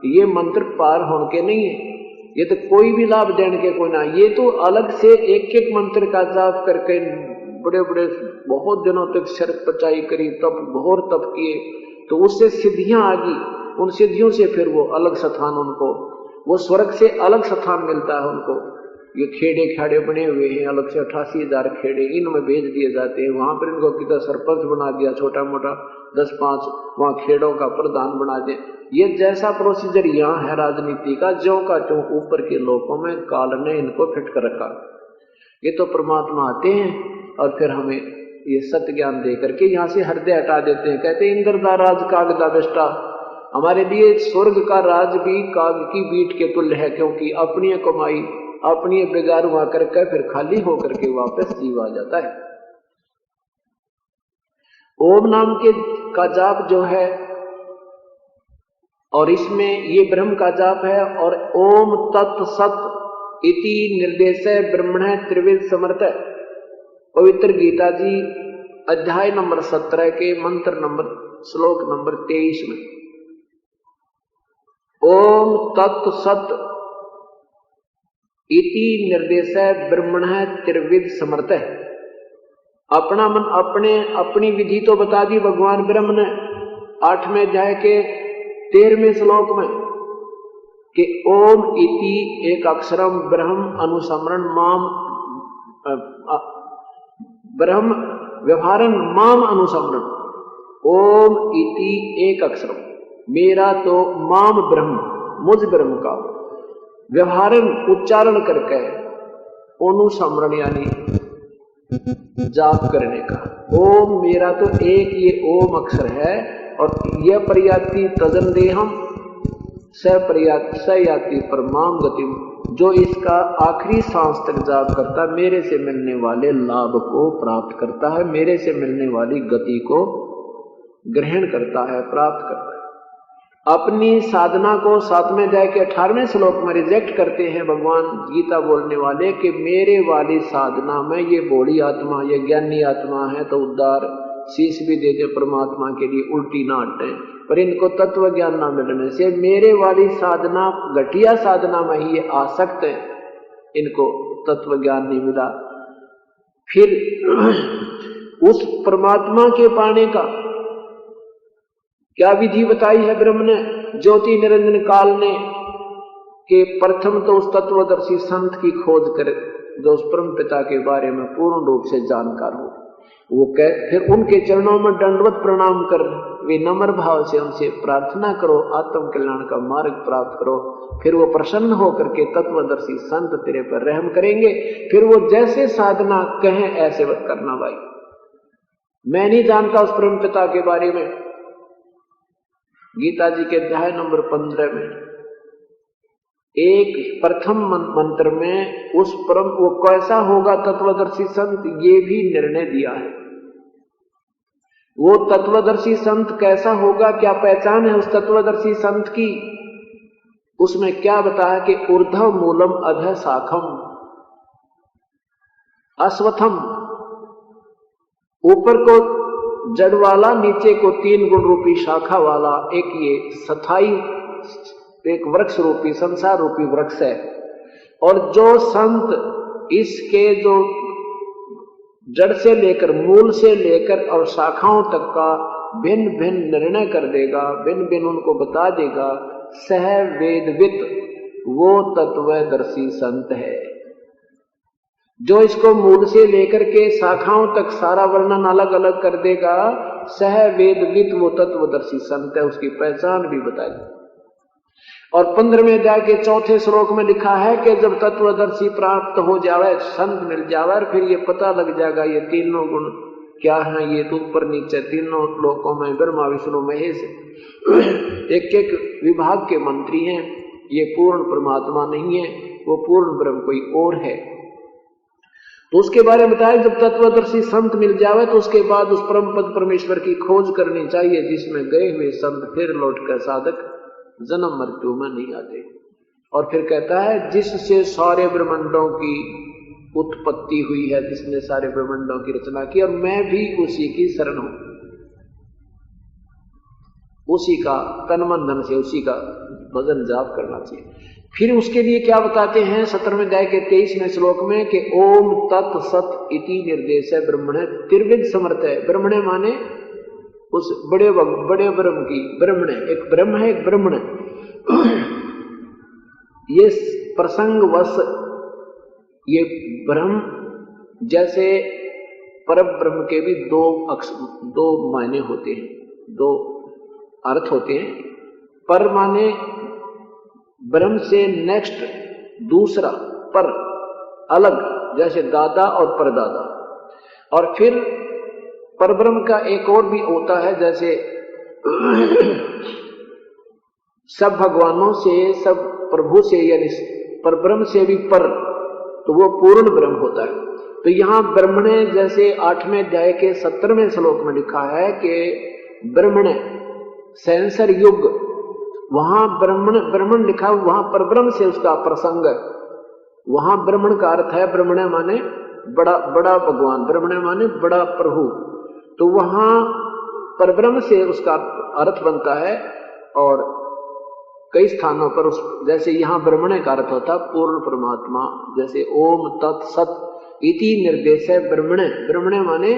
ये मंत्र पार होने के नहीं है। ये तो कोई भी लाभ देने के कोई ना, ये तो अलग से एक एक मंत्र का जाप करके बड़े बड़े बहुत दिनों तक शर्त पचाई करी, तप घोर तप किए, तो उससे सिद्धियां आ गई। उन सिद्धियों से फिर वो अलग स्थान, उनको वो स्वर्ग से अलग स्थान मिलता है उनको। ये खेड़े खाड़े बने हुए हैं अलग से, 88,000 खेड़े इनमें भेज दिए जाते हैं। वहां पर इनको कितना सरपंच बना दिया, छोटा मोटा 10-5 वहां खेड़ों का प्रधान बना दिया। ये जैसा प्रोसीजर यहाँ है राजनीति का, ज्यों का त्यों ऊपर के लोगों में काल ने इनको फिट कर रखा। ये तो परमात्मा आते हैं और फिर हमें ये सत्य ज्ञान दे करके यहाँ से हृदय हटा देते हैं। कहते हैं इंद्र दा राज काग दा बेष्टा, हमारे लिए स्वर्ग का राज भी काग की बीट के तुल्य है, क्योंकि अपनी कमाई अपनी बेगार हुआ करके फिर खाली होकर के वापस जीव आ जाता है। ओम नाम के का जाप जो है, और इसमें ये ब्रह्म का जाप है, और ओम तत् सत इति निर्देश ब्रह्मण त्रिविध समर्थ, पवित्र गीता जी अध्याय नंबर 17 के मंत्र नंबर श्लोक नंबर 23 में ओम तत् सत इति निर्देश ब्रह्मण त्रिविध समर्थ। अपना मन अपनी विधि तो बता दी भगवान ब्रह्म ने 8वें अध्याय के 13वें श्लोक में कि ओम इति एक अक्षरम ब्रह्म अनुसमरण माम ब्रह्म व्यवहारन माम अनुसमरण। ओम इति एक अक्षरम, मेरा तो माम ब्रह्म मुझ ब्रह्म का व्यवहारन उच्चारण करके, अनुसमरण यानी जाप करने का। ओम मेरा तो एक ये ओम अक्षर है, और यह प्रयाति तजन देहम सयाति परमाम गतिम, जो इसका आखिरी सांस तक जाप करता मेरे से मिलने वाले लाभ को प्राप्त करता है, मेरे से मिलने वाली गति को ग्रहण करता है, प्राप्त करता है। अपनी साधना को 7वें अध्याय के 18वें श्लोक में रिजेक्ट करते हैं भगवान गीता बोलने वाले कि मेरे वाली साधना में ये बूढ़ी आत्मा, ये ज्ञानी आत्मा है तो उद्धार शीश भी दे दे परमात्मा के लिए, उल्टी ना हटे, पर इनको तत्व ज्ञान ना मिलने से मेरे वाली साधना घटिया साधना में ही आसक्त है, इनको तत्व ज्ञान नहीं मिला। फिर उस परमात्मा के पाने का क्या विधि बताई है ब्रह्म ने, ज्योति निरंजन काल ने, कि प्रथम तो उस तत्वदर्शी संत की खोज करे जो उस परम पिता के बारे में पूर्ण रूप से जानकार हो। वो फिर उनके चरणों में दंडवत प्रणाम कर विनम्र भाव से उनसे प्रार्थना करो, आत्म कल्याण का मार्ग प्राप्त करो। फिर वो प्रसन्न होकर के तत्वदर्शी संत तेरे पर रहम करेंगे। फिर वो जैसे साधना कहें ऐसे वक्त करना भाई। मैं नहीं जानता उस परम पिता के बारे में। गीता जी के अध्याय नंबर 15 में एक प्रथम मंत्र में उस परम वो कैसा होगा तत्वदर्शी संत, ये भी निर्णय दिया है। वो तत्वदर्शी संत कैसा होगा, क्या पहचान है उस तत्वदर्शी संत की, उसमें क्या बताया कि ऊर्ध्व मूलम अधः शाखम, अश्वत्थम, ऊपर को जड़ वाला, नीचे को 3 गुण रूपी शाखा वाला एक ये स्थायी एक वृक्ष रूपी संसार रूपी वृक्ष है। और जो संत इसके जो जड़ से लेकर मूल से लेकर और शाखाओं तक का भिन्न भिन्न निर्णय कर देगा, भिन्न भिन्न उनको बता देगा, सह वेदवित, वो तत्वदर्शी संत है। जो इसको मूल से लेकर के शाखाओं तक सारा वर्णन अलग अलग कर देगा, सह वेदवित, वो तत्वदर्शी संत है। उसकी पहचान भी बताई। और 15वें अध्याय के 4थे श्लोक में लिखा है कि जब तत्वदर्शी प्राप्त हो जावे, संत मिल जावे, और फिर ये पता लग जाएगा ये तीनों गुण क्या है, ये तो ऊपर नीचे तीनों लोकों में ब्रह्मा विष्णु महेश एक एक विभाग के मंत्री हैं। ये पूर्ण परमात्मा नहीं है, वो पूर्ण ब्रह्म कोई और है। तो उसके बारे में बताया जब तत्वदर्शी संत मिल जावे तो उसके बाद उस परम पद परमेश्वर की खोज करनी चाहिए, जिसमें गए हुए संत फिर लौट कर साधक जन्म मृत्यु में नहीं आते। और फिर कहता है जिससे सारे ब्रह्मांडों की उत्पत्ति हुई है, जिसने सारे ब्रह्मांडों की रचना की, और मैं भी उसी की शरण हूं, उसी का तन मन धन से उसी का भजन जाप करना चाहिए। फिर उसके लिए क्या बताते हैं 17वें अध्याय के 23वें श्लोक में कि ओम तत् सत इति निर्देश है ब्रह्मणे त्रिविध समर्थ है। ब्रह्मणे माने उस बड़े ब्रह्म की, ब्रह्मणे एक ब्रह्म है, एक ब्रह्मण। ये प्रसंग वश ये ब्रह्म जैसे परम ब्रह्म के भी दो मायने होते हैं, 2 अर्थ होते हैं। पर माने ब्रह्म से नेक्स्ट दूसरा, पर अलग, जैसे दादा और परदादा। और फिर परब्रह्म का एक और भी होता है, जैसे सब भगवानों से, सब प्रभु से, यानी परब्रह्म से भी पर, तो वो पूर्ण ब्रह्म होता है। तो यहां ब्रह्मणे जैसे 8वें अध्याय के 17वें श्लोक में लिखा है कि ब्रह्मणे सेंसर युग, वहां ब्रह्मण लिखा, वहां परब्रह्म से उसका प्रसंग है। वहां ब्रह्मण का अर्थ है, ब्रह्मणे माने बड़ा भगवान, ब्रह्मणे माने बड़ा प्रभु, तो वहां परब्रह्म से उसका अर्थ बनता है। और कई स्थानों पर उस, जैसे यहां ब्रह्मणे का अर्थ होता पूर्ण परमात्मा, जैसे ओम तत् सत इति निर्देश है ब्रह्मणे। ब्रह्मणे माने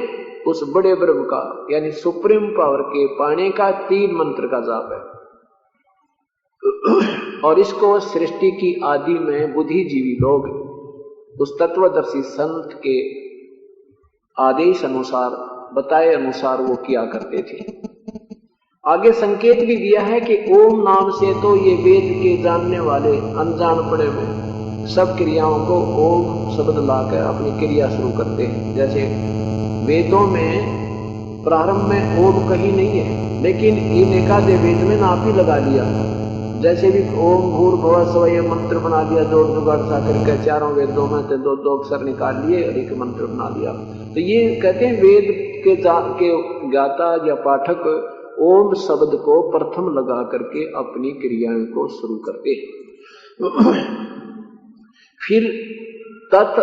उस बड़े ब्रह्म का, यानी सुप्रीम पावर के पाने का 3 मंत्र का जाप है। और इसको सृष्टि की आदि में बुद्धिजीवी लोग उस तत्वदर्शी संत के आदेश अनुसार, बताए अनुसार वो किया करते थे। आगे संकेत भी दिया है कि ओम नाम से तो ये वेद के जानने वाले अनजान पड़े में सब क्रियाओं को ओम शब्द लाकर अपनी क्रिया शुरू करते हैं। जैसे वेदों में प्रारंभ में ओम कहीं नहीं है, लेकिन इन एकादे वेद में नाप ही लगा दिया। जैसे भी ओम भूर्भुवः स्वः ये मंत्र बना दिया, जोड़ जुगाड़ सा करके 4 वेदों में से 2 अक्षर निकाल लिए और एक मंत्र बना दिया। तो ये कहते हैं वेद के ज्ञाता या पाठक ओम शब्द को प्रथम लगा करके अपनी क्रियाओं को शुरू करते हैं। फिर तत्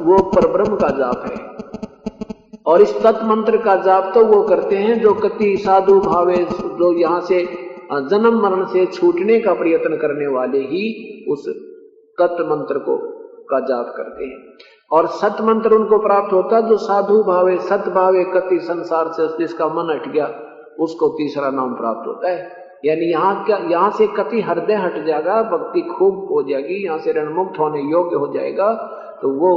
वो परब्रह्म का जाप है, और इस तत् मंत्र का जाप तो वो करते हैं जो कति साधु भावे, जो यहाँ से जन्म मरण से छूटने का प्रयत्न करने वाले ही उस तत् मंत्र को का जाप करते हैं। और सत मंत्र उनको प्राप्त होता जो साधु भावे, सत भावे कति, संसार से जिसका मन हट गया उसको तीसरा नाम प्राप्त होता है। यानी यहाँ से कति हृदय हट जाएगा, भक्ति खूब हो जाएगी, यहाँ से ऋणमुक्त होने योग्य हो जाएगा, तो वो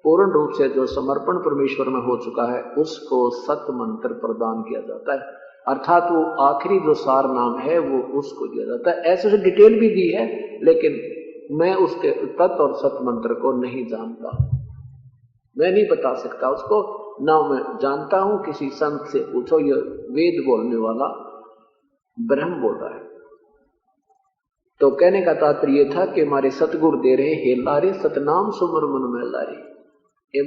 पूर्ण रूप से जो समर्पण परमेश्वर में हो चुका है उसको सत मंत्र प्रदान किया जाता है। अर्थात वो आखिरी जो सार नाम है वो उसको दिया जाता है। ऐसे से डिटेल भी दी है, लेकिन मैं उसके तत् और सत मंत्र को नहीं जानता, मैं नहीं बता सकता उसको, ना मैं जानता हूं, किसी संत से पूछो। ये वेद बोलने वाला ब्रह्म बोल रहा है। तो कहने का तात्पर्य था कि हमारे सतगुरु दे रहे हे लारे सतनाम सुमर मन में लारे। ये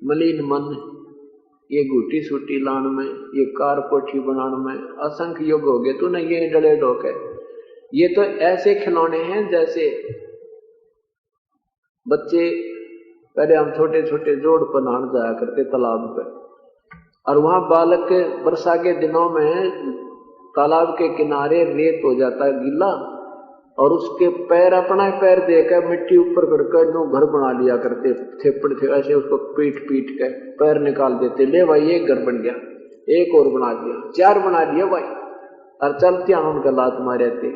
मलिन मन, ये घुटी सूटी लान में, ये कार कोठी बनाने में असंख्य योग हो गए। तू न ये डले डोके, ये तो ऐसे खिलौने हैं जैसे बच्चे पहले हम छोटे छोटे जोड़ पर नहाने जाया करते तालाब पे, और वहां बालक वर्षा के दिनों में तालाब के किनारे रेत हो जाता है गीला, और उसके पैर अपना पैर देकर मिट्टी ऊपर करके नो घर बना लिया करते, थेपड़ थे ऐसे उसको पीट पीट के पैर निकाल देते। ले भाई एक घर बन गया, एक और बना दिया, 4 बना दिया भाई, और चलते हम उनका लात मारे थे।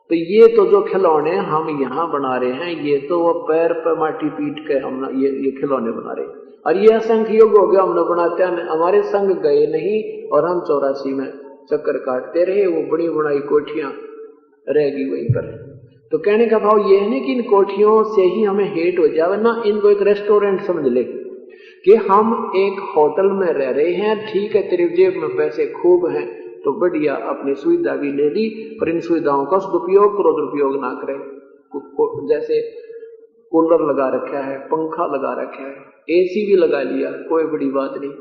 तो ये तो जो खिलौने हम यहाँ बना रहे हैं, ये तो वो पैर पर माटी पीट के हम ये खिलौने बना रहे हैं। और ये असंख्य योग हो गया हमने बनाते हैं, हमारे संग गए नहीं, और हम 84 में चक्कर काटते रहे, वो बड़ी बनाई कोठियां रहेगी वहीं पर। तो कहने का भाव ये है ना कि इन कोठियों से ही हमें हेट हो जाए ना, इनको एक रेस्टोरेंट समझ ले कि हम एक होटल में रह रहे हैं। ठीक है, तेरी जेब में पैसे खूब हैं तो बढ़िया, अपनी सुविधा भी ले ली, पर इन सुविधाओं का सदुपयोग करो, दुरुपयोग ना करें। जैसे कूलर लगा रखा है, पंखा लगा रखा है, एसी भी लगा लिया, कोई बड़ी बात नहीं,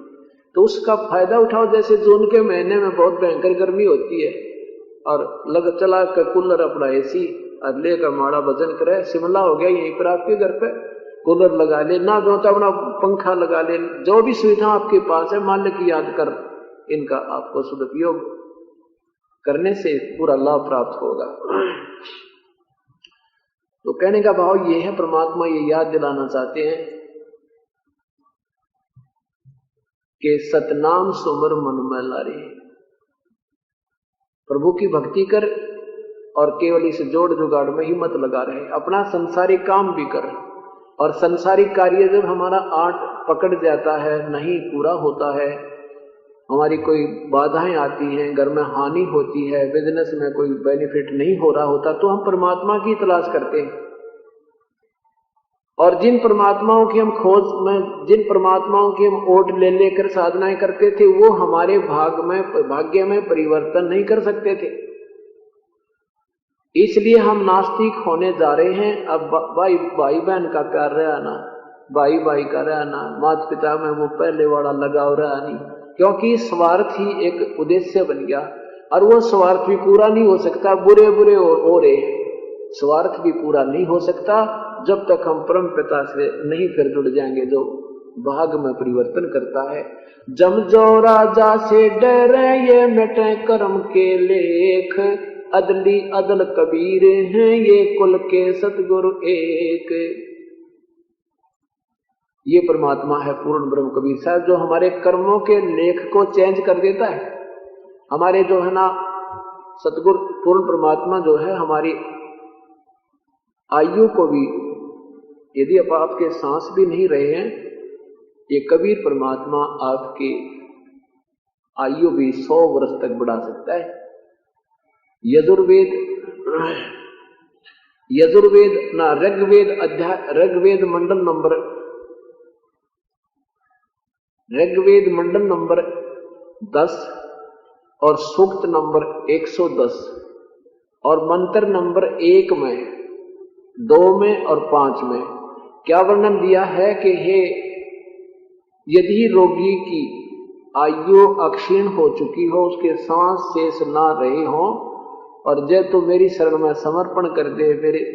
तो उसका फायदा उठाओ। जैसे जून के महीने में बहुत भयंकर गर्मी होती है, और लग चला कर कूलर अपना एसी और लेकर माड़ा वजन करे, शिमला हो गया यहीं पर आपके घर पे कूलर लगा ले, ना दो तो अपना पंखा लगा ले, जो भी सुविधा आपके पास है मालिक की याद कर, इनका आपको सदुपयोग करने से पूरा लाभ प्राप्त होगा। तो कहने का भाव ये है, परमात्मा ये याद दिलाना चाहते हैं कि सतनाम सुमर मन में लारे, प्रभु की भक्ति कर और केवल इस जोड़ जुगाड़ में ही मत लगा रहे, अपना संसारिक काम भी कर। और संसारिक कार्य जब हमारा आट पकड़ जाता है, नहीं पूरा होता है, हमारी कोई बाधाएं आती हैं, घर में हानि होती है, बिजनेस में कोई बेनिफिट नहीं हो रहा होता, तो हम परमात्मा की तलाश करते हैं। और जिन परमात्माओं की हम खोज में, जिन परमात्माओं की हम ओट ले लेकर साधनाएं करते थे, वो हमारे भाग्य में परिवर्तन नहीं कर सकते थे। इसलिए हम नास्तिक होने जा रहे हैं। अब भाई बहन का प्यार रहा ना, भाई का रहा ना, माता पिता में वो पहले वाला लगाव रहा नहीं, क्योंकि स्वार्थ ही एक उद्देश्य बन गया। और वो स्वार्थ भी पूरा नहीं हो सकता, बुरे हो रहे हैं, स्वार्थ भी पूरा नहीं हो सकता जब तक हम परम पिता से नहीं फिर जुड़ जाएंगे, जो भाग में परिवर्तन करता है। जम जो राजा से डरे ये मिटे कर्म के लेख, अदली अदल कबीर हैं ये कुल के सतगुरु एक। ये परमात्मा है पूर्ण ब्रह्म कबीर साहब, जो हमारे कर्मों के लेख को चेंज कर देता है। हमारे जो है ना सतगुरु पूर्ण परमात्मा जो है, हमारी आयु को भी, यदि आप आपके सांस भी नहीं रहे हैं, ये कबीर परमात्मा आपकी आयु भी 100 वर्ष तक बढ़ा सकता है। यजुर्वेद ना ऋग्वेद मंडल नंबर 10 और सूक्त नंबर 110 और मंत्र नंबर 1 में, 2 में और 5 में क्या वर्णन दिया है कि हे यदि रोगी की आयु अक्षीण हो चुकी हो, उसके सांस शेष ना रहे हो, और जब तू मेरी शरण में समर्पण कर दे,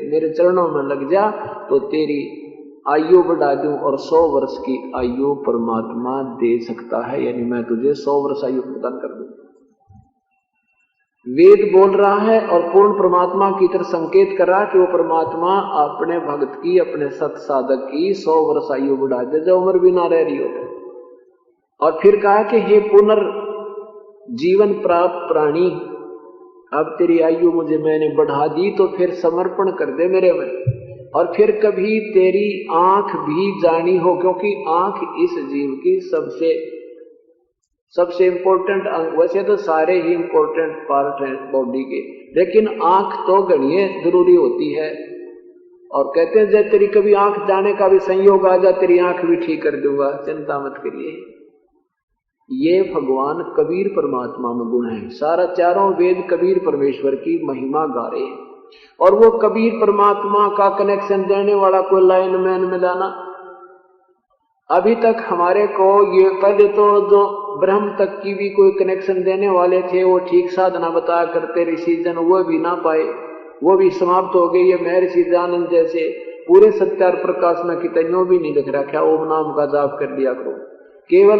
मेरे चरणों में लग जा, तो तेरी आयु बढ़ा दूं और 100 वर्ष की आयु परमात्मा दे सकता है। यानी मैं तुझे 100 वर्ष आयु प्रदान कर दूं। वेद बोल रहा है और पूर्ण परमात्मा की तरफ संकेत कर रहा है कि वो परमात्मा अपने भक्त की, अपने सत साधक की 100 वर्ष आयु बढ़ा दे, जो उम्र भी ना रह रही हो। और फिर कहा कि हे पुनर्जीवन प्राप्त प्राणी, अब तेरी आयु मैंने बढ़ा दी, तो फिर समर्पण कर दे मेरे में। और फिर कभी तेरी आंख भी जानी हो, क्योंकि आंख इस जीव की सबसे इंपॉर्टेंट अंग, वैसे तो सारे ही इंपॉर्टेंट पार्ट हैं बॉडी के, लेकिन आंख तो गणिये जरूरी होती है। और कहते हैं जब तेरी कभी आंख जाने का भी संयोग आ जा, तेरी आंख भी ठीक कर दूंगा, चिंता मत करिए। ये भगवान कबीर परमात्मा में गुण है। सारा चारों वेद कबीर परमेश्वर की महिमा गा रहे हैं। और वो कबीर परमात्मा का कनेक्शन देने वाला कोई लाइन मैन मिलाना, अभी तक हमारे को ये, पहले तो जो ब्रह्म तक की भी कोई कनेक्शन देने वाले थे वो ठीक साधना बताया करते ऋषि जन, वो भी ना पाए, वो भी समाप्त हो गई। ये महर्षि दयानंद जैसे पूरे सत्यार प्रकाश में कितनों भी नहीं लिख रखा ओम नाम का जाप कर दिया करो, केवल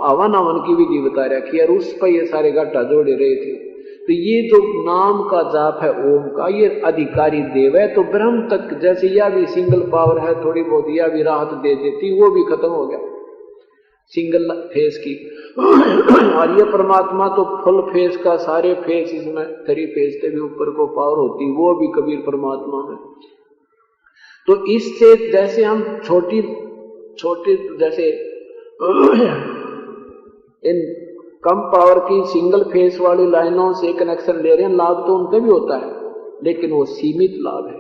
आवन आवन की विधि बता रखी है और उस पर ये सारे घाटा जोड़े रहे थे। तो ये जो नाम का जाप है ओम का, ये अधिकारी देव है। तो ब्रह्म तक जैसे यह भी सिंगल पावर है, थोड़ी बहुत यह भी राहत दे देती, वो भी खत्म हो गया सिंगल फेस की। और ये परमात्मा तो फुल फेस का, सारे फेस इसमें 3 फेस से भी ऊपर को पावर होती, वो भी कबीर परमात्मा में। तो इससे जैसे हम छोटी जैसे इन कम पावर की सिंगल फेस वाली लाइनों से कनेक्शन ले रहे हैं, लाभ तो उनसे भी होता है लेकिन वो सीमित लाभ है।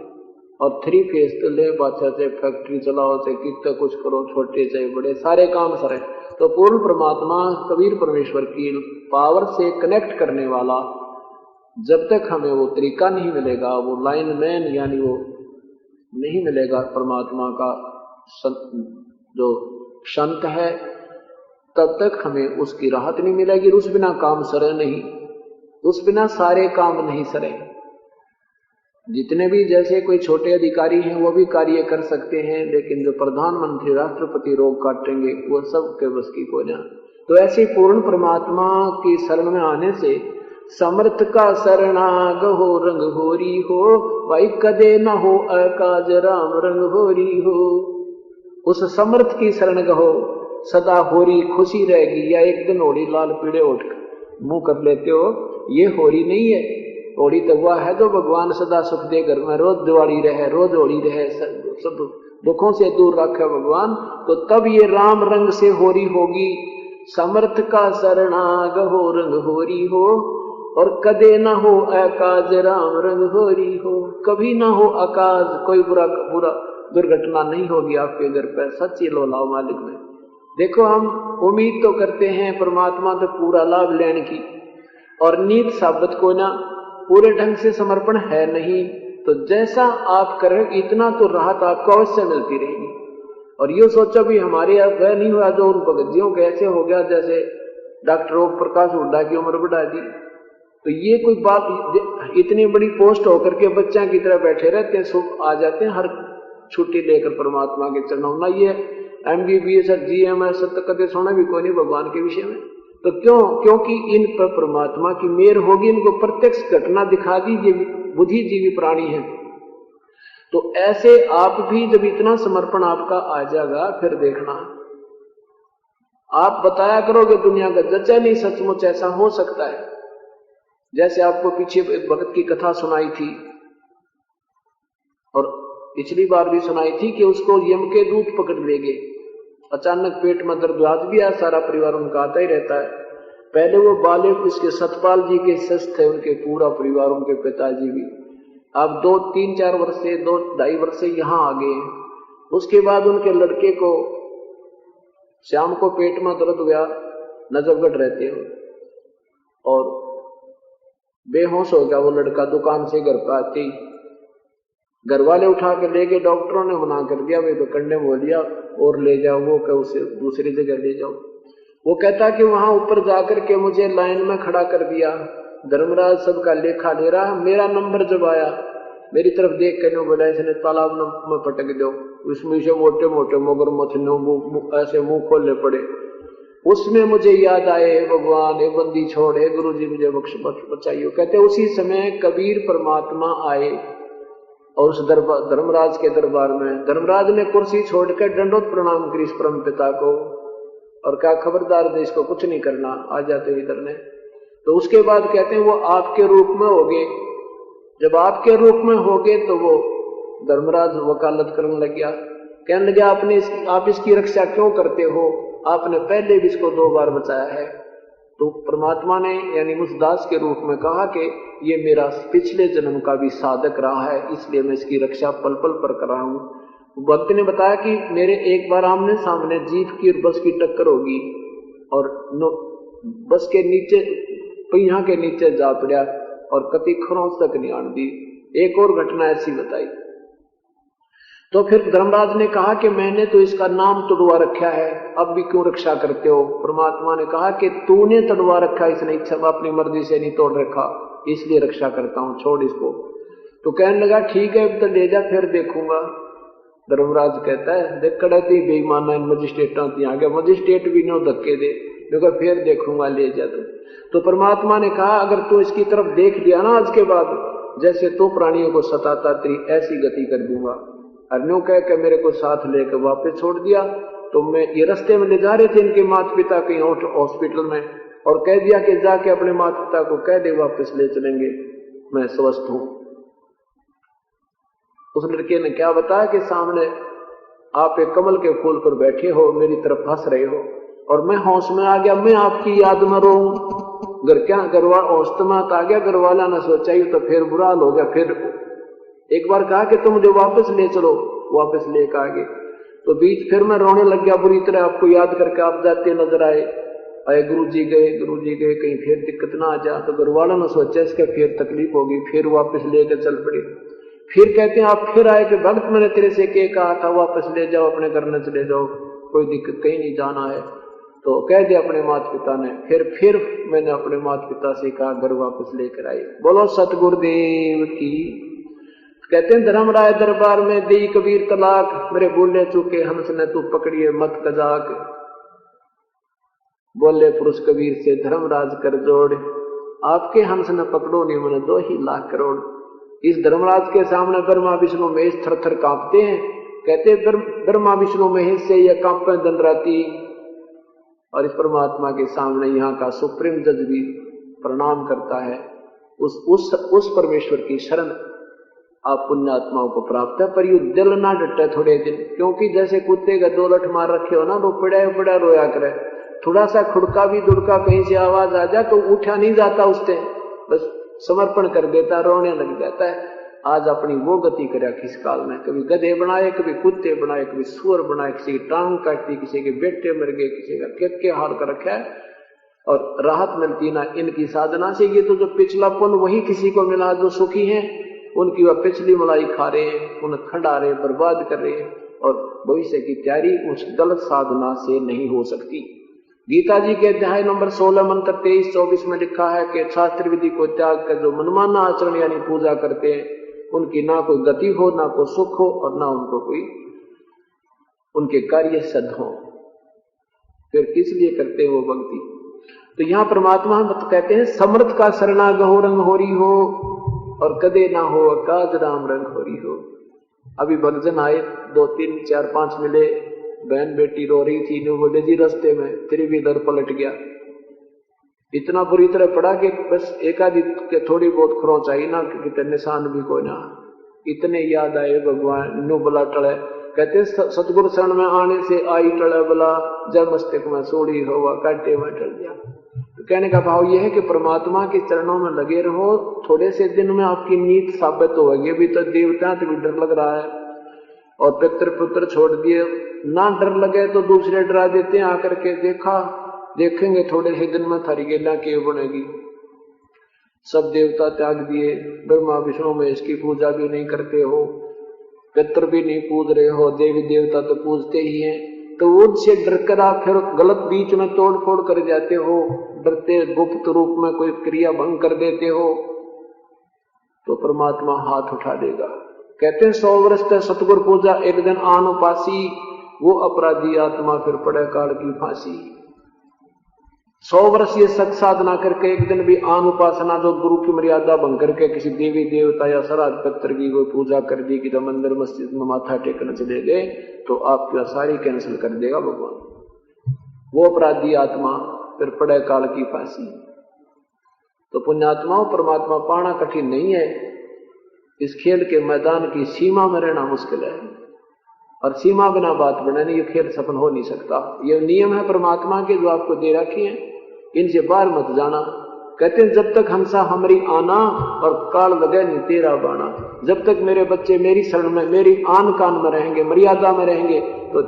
और 3 फेस तो ले बादशाह से फैक्ट्री चलाओ से कितना कुछ करो, छोटे से बड़े सारे काम सरे। तो पूर्ण परमात्मा कबीर परमेश्वर की पावर से कनेक्ट करने वाला, जब तक हमें वो तरीका नहीं मिलेगा, वो लाइन मैन यानी वो नहीं मिलेगा परमात्मा का जो संत है, तब तक हमें उसकी राहत नहीं मिलेगी। उस बिना काम सरे नहीं, उस बिना सारे काम नहीं सरे। जितने भी जैसे कोई छोटे अधिकारी हैं वो भी कार्य कर सकते हैं, लेकिन जो प्रधानमंत्री राष्ट्रपति रोग काटेंगे वो सब के बस की को ना। तो ऐसे पूर्ण परमात्मा की शरण में आने से समर्थ का शरणाग हो रंग होरी हो, भाई कदे न हो अकाज राम रंग होरी हो। उस समर्थ की शरण गहो, सदा होरी खुशी रहेगी। या एक दिन होरी लाल पीड़े उठ मुंह कर लेते हो, ये होरी नहीं है। होली तो वह है जो भगवान सदा सुख दे घर में, रोज दिवाली रहे, रोज होली रहे, सब दुखों से दूर रखे भगवान। तो तब ये राम रंग से होरी होगी। समर्थ का शरणाग हो रंग होरी हो, और कदे न हो अकाज राम रंग होरी हो। कभी ना हो अकाज, कोई बुरा दुर्घटना नहीं होगी आपके घर पर। सच्ची लो लाओ मालिक में। देखो हम उम्मीद तो करते हैं परमात्मा तो पूरा लाभ लेने की, और नीत साबित को ना पूरे ढंग से समर्पण है नहीं। तो जैसा आप करें इतना तो राहत आपको अवश्य मिलती रहेगी। और ये सोचो भी हमारे यहाँ वह नहीं हुआ जो उन भगतियों के ऐसे हो गया जैसे डॉक्टर ओम प्रकाश हुड्डा की उम्र बढ़ा दी। तो ये कोई बात, इतनी बड़ी पोस्ट होकर के बच्चा की तरह बैठे रहते हैं, सुख आ जाते हैं हर छुट्टी लेकर परमात्मा के चरणों में। ये MBBS और GMS तो कदे सोना भी कोई नहीं भगवान के विषय में। तो क्योंकि इन पर परमात्मा की मेहर होगी, इनको प्रत्यक्ष घटना दिखा दी। ये बुद्धिजीवी प्राणी है। तो ऐसे आप भी जब इतना समर्पण आपका आ जाएगा, फिर देखना आप बताया करोगे दुनिया का जच्चा नहीं सचमुच ऐसा हो सकता है। जैसे आपको पीछे एक भक्त की कथा सुनाई थी और पिछली बार भी सुनाई थी कि उसको यम के दूत पकड़ ले गए। अचानक पेट में दर्द आज भी आ, सारा परिवार उनका आता ही रहता है। पहले वो बालक इसके सतपाल जी के शिष्य थे, उनके पूरा परिवार, उनके पिताजी भी। अब 2-3-4 वर्ष से 2-2.5 वर्ष से यहाँ आ गए हैं। उसके बाद उनके लड़के को शाम को पेट में दर्द हुआ, नजफगढ़ रहते हो, और बेहोश हो गया वो लड़का। दुकान से घर पर आते ही घर वाले उठा के ले गए। डॉक्टरों ने मना कर दिया, वे तो कंडे बोल दिया और ले जाओ, वो क्या उसे दूसरी जगह ले जाओ। वो कहता कि वहां ऊपर जाकर के मुझे लाइन में खड़ा कर दिया, धर्मराज सबका लेखा ले रहा। मेरा नंबर जब आया, मेरी तरफ देख कर बोला इसने तालाब में पटक दो। उसमें से मोटे मोटे मगरमच्छ ऐसे मुंह खोलने पड़े। उसमें मुझे याद आए भगवान, एक बंदी छोड़े, गुरु जी मुझे बचाइयो। कहते उसी समय कबीर परमात्मा आए और उस धर्मराज के दरबार में। धर्मराज ने कुर्सी छोड़कर दंडोत प्रणाम करी इस परम पिता को और कहा खबरदार देश को कुछ नहीं करना, आ जाते इधर ने। तो उसके बाद कहते हैं वो आपके रूप में हो गए। जब आपके रूप में हो गए तो वो धर्मराज वकालत करने लग गया, कहने लगे आप इसकी रक्षा क्यों करते हो? आपने पहले भी इसको 2 बार बचाया है, तो परमात्मा ने यानी उस दास के रूप में कहा कि ये मेरा पिछले जन्म का भी साधक रहा है, इसलिए मैं इसकी रक्षा पल पल पर कर रहा हूं। भक्त ने बताया कि मेरे एक बार आमने सामने जीप की और बस की टक्कर होगी और बस के नीचे पहिया के नीचे जा पड़ा और कति खरोंच तक नहीं आन दी। एक और घटना ऐसी बताई। तो फिर धर्मराज ने कहा कि मैंने तो इसका नाम तोड़वा रखा है, अब भी क्यों रक्षा करते हो? परमात्मा ने कहा कि तूने तोड़वा रखा, इसने इच्छा अपनी मर्जी से नहीं तोड़ रखा, इसलिए रक्षा करता हूं, छोड़ इसको। तो कहने लगा ठीक है अब तो ले जा, फिर देखूंगा। धर्मराज कहता है देख कड़ती बेईमाना इन मजिस्ट्रेटा आ गया, मजिस्ट्रेट भी नो धक्के दे, देखो फिर देखूंगा, ले जा। तो परमात्मा ने कहा अगर तू इसकी तरफ देख लिया ना आज के बाद, जैसे तो प्राणियों को सताता तेरी ऐसी गति कर दूंगा। अर्नो कह के मेरे को साथ लेकर वापस छोड़ दिया। तो मैं ये रास्ते में ले जा रहे थे इनके माता पिता कहीं हॉस्पिटल में, और कह दिया कि जाके अपने माता पिता को कह दे वापस ले चलेंगे, मैं स्वस्थ हूं। उस लड़के ने क्या बताया कि सामने आप एक कमल के फूल पर बैठे हो, मेरी तरफ हंस रहे हो, और मैं होश में आ गया, मैं आपकी याद में रोऊं। घर क्या घरवाल होश में आ गया, घर वाला ने सोचा ही तो फिर बुरा हाल हो गया। फिर एक बार कहा कि तुम मुझे वापस ले चलो, वापस लेकर आ गए। तो बीच फिर मैं रोने लग गया बुरी तरह, आपको याद करके आप जाते नजर आए, गुरुजी गए कहीं फिर दिक्कत ना आ जा। तो घर वालों ने सोचा इसका फिर तकलीफ होगी, फिर वापस लेकर चल पड़े। फिर कहते हैं आप फिर आए कि भक्त मैंने तेरे से क्या कहा था, वापस ले जाओ, अपने घर में चले जाओ, कोई दिक्कत कहीं नहीं जाना है। तो कह दिया अपने माता पिता ने। फिर मैंने अपने माता पिता से कहा घर वापस लेकर आए। बोलो सतगुरुदेव की। कहते हैं धर्मराय दरबार में दी कबीर तलाक, मेरे बोले चूके हंस ने तू पकड़िए मत कजाक। बोले पुरुष कबीर से धर्मराज कर जोड़, आपके हंस न पकड़ो नहीं मैंने 2 ही लाख करोड़। इस धर्मराज के सामने ब्रह्मा विष्णु महेश थर थर कांपते हैं। कहते ब्रह्मा विष्णु महेश से यह कांपे दिन राती, और इस परमात्मा के सामने यहाँ का सुप्रीम जज भी प्रणाम करता है। उस परमेश्वर की शरण आप पुण्यात्माओं को प्राप्त है। पर यू दिल ना डटे थोड़े दिन, क्योंकि जैसे कुत्ते का 2 लठ मार रखे हो ना, तो पड़ा रोया करे। थोड़ा सा खुड़का भी दुड़का कहीं से आवाज आ जाए तो उठा नहीं जाता उससे, बस समर्पण कर देता, रोने लग जाता है। आज अपनी वो गति करे किस काल में, कभी गधे बनाए, कभी कुत्ते बनाए, कभी सुअर बनाए, किसी की टांग काटी, किसी के बेटे मर गए, किसी का क्या हाल कर रखा है, और राहत मिलती ना इनकी साधना से। ये तो जो पिछला पुण्य वही किसी को मिला जो सुखी है, उनकी वह पिछली मलाई खा रहे हैं, उन्हें खंडा रहे, बर्बाद कर रहे हैं, और भविष्य की तैयारी उस गलत साधना से नहीं हो सकती। गीता जी के अध्याय नंबर 16 मंत्र 23-24 में लिखा है कि शास्त्र विधि को त्याग कर जो मनमाना आचरण यानी पूजा करते हैं, उनकी ना कोई गति हो, ना कोई सुख हो, और ना उनको कोई उनके कार्य सिद्ध हो। फिर किस लिए करते हो भक्ति? तो यहाँ परमात्मा कहते हैं समर्थ का शरणा गहो रंग होरी हो, और कदे ना हो काज राम रंग होरी हो। अभी भक्तजन आए 2, 3, 4, 5 मिले, बहन बेटी रो रही थी, वो ले जी रास्ते में, फिर भी दर पलट गया। इतना बुरी तरह पड़ा कि बस एक आधी के थोड़ी बहुत खरोंच आई ना, कि निशान भी कोई ना। इतने याद आए भगवान नु बला टले। कहते सतगुरु शरण में आने से आई टले बला, जब मस्तक में सोड़ी होवा काटे में टल गया। तो कहने का भाव यह है कि परमात्मा के चरणों में लगे रहो, थोड़े से दिन में आपकी नीत साबित होगी। अभी तो देवता तो भी डर लग रहा है, और पितर पुत्र छोड़ दिए, ना डर लगे तो दूसरे डरा देते हैं आकर के, देखेंगे थोड़े ही दिन में थारी गेला क्यों बनेगी। सब देवता त्याग दिए, ब्रह्मा विष्णु में इसकी पूजा भी नहीं करते हो, पितर भी नहीं पूज रहे हो, देवी देवता तो पूजते ही हैं, तो उनसे डर कर आप फिर गलत बीच में तोड़ फोड़ कर जाते हो, डरते गुप्त रूप में कोई क्रिया भंग कर देते हो, तो परमात्मा हाथ उठा देगा। कहते हैं 100 वर्ष तक सतगुरु पूजा, एक दिन आन उपासी, वो अपराधी आत्मा फिर पड़े काल की फांसी। 100 वर्ष ये सत साधना करके एक दिन भी आन उपासना जो गुरु की मर्यादा भंग करके किसी देवी देवता या श्राद्ध पत्र की कोई पूजा कर दी कि तो मंदिर मस्जिद में माथा टेकने चले गए, तो आपकी सारी कैंसिल कर देगा भगवान। वो अपराधी आत्मा फिर पड़े काल की फांसी। तो पुण्यात्माओं, परमात्मा पाना कठिन नहीं है, इस खेल के मैदान की सीमा में रहना मुश्किल है, और सीमा बिना बात बने नहीं, ये खेल सफल हो नहीं सकता। ये नियम है परमात्मा के जो आपको दे रखे हैं, इनसे बाहर मत जाना। कहते हैं जब तक हंसा हमारी आना और काल लगे नहीं तेरा बाणा, जब तक मेरे बच्चे मेरी शरण में, मेरी आन कान में रहेंगे, मर्यादा में रहेंगे, तो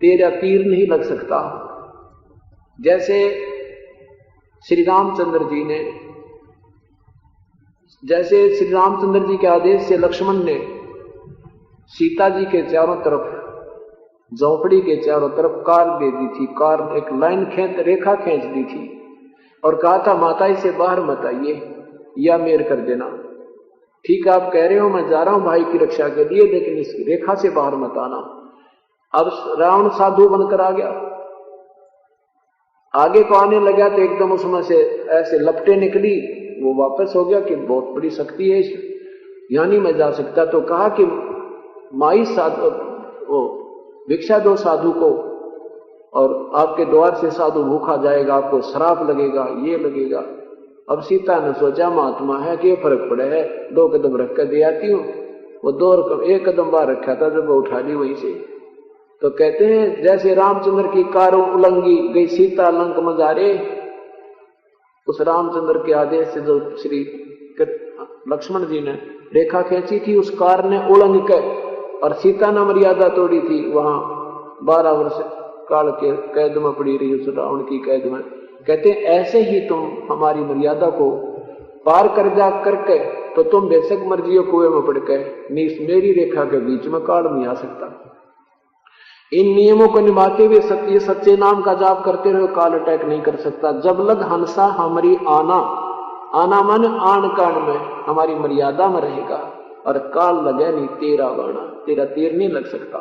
तेरा तीर नहीं लग सकता। जैसे श्री रामचंद्र जी के आदेश से लक्ष्मण ने सीता जी के चारों तरफ, झोपड़ी के चारों तरफ कार दे दी थी, कार एक लाइन रेखा खींच दी थी और कहा था माता इसे बाहर मत आइए या मेर कर देना। ठीक आप कह रहे हो, मैं जा रहा हूं भाई की रक्षा के लिए, लेकिन इस रेखा से बाहर मत आना। अब रावण साधु बनकर आ गया, आगे को आने लगा तो एकदम उसमें से ऐसे लपटे निकली, वो वापस हो गया कि बहुत बड़ी शक्ति है, यानी मैं जा सकता। तो कहा कि माई साधु वो भिक्षा दो साधु को, और आपके द्वार से साधु भूखा जाएगा, आपको श्राप लगेगा, ये लगेगा। अब सीता ने सोचा महात्मा है कि फर्क पड़े है, 2 कदम रख कर दे आती हूँ। वो 1 कदम बाहर रखा था, जब वो उठा ली वहीं से। तो कहते हैं जैसे रामचंद्र की कारों उलंगी गई सीता लंक में जा रे, उस रामचंद्र के आदेश से जो श्री लक्ष्मण जी ने रेखा खींची थी, उस कार ने उलंग कर और सीता ने मर्यादा तोड़ी थी, वहां 12 वर्ष काल के कैद में पड़ी रही, उस रावण की कैद में। कहते हैं ऐसे ही तुम हमारी मर्यादा को पार कर जा करके, तो तुम बेशक मर्जी कुएं में पड़ के मेरी रेखा के बीच में काल नहीं आ सकता। इन नियमों को निभाते हुए सच्चे नाम का जाप करते रहो, काल अटैक नहीं कर सकता। जब लग हंसा हमारी आना मन आन कान में हमारी मर्यादा में रहेगा, और काल लगे नहीं तेरा बाणा, तेरा तीर नहीं लग सकता।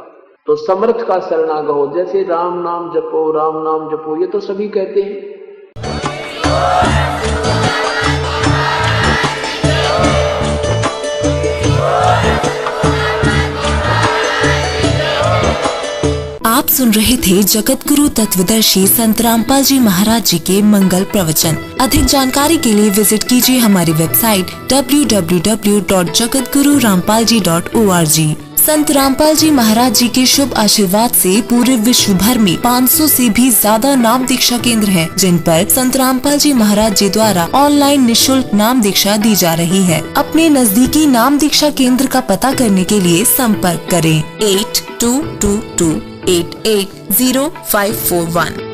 तो समर्थ का शरणागत हो, जैसे राम नाम जपो, राम नाम जपो, ये तो सभी कहते हैं। आप सुन रहे थे जगत गुरु तत्वदर्शी संत रामपाल जी महाराज जी के मंगल प्रवचन। अधिक जानकारी के लिए विजिट कीजिए हमारी वेबसाइट www.jagatgururampalji.org। संत रामपाल जी महाराज जी के शुभ आशीर्वाद से पूरे विश्व भर में 500 से भी ज्यादा नाम दीक्षा केंद्र हैं, जिन पर संत रामपाल जी महाराज जी द्वारा ऑनलाइन निःशुल्क नाम दीक्षा दी जा रही है। अपने नजदीकी नाम दीक्षा केंद्र का पता करने के लिए संपर्क करें 8222880541।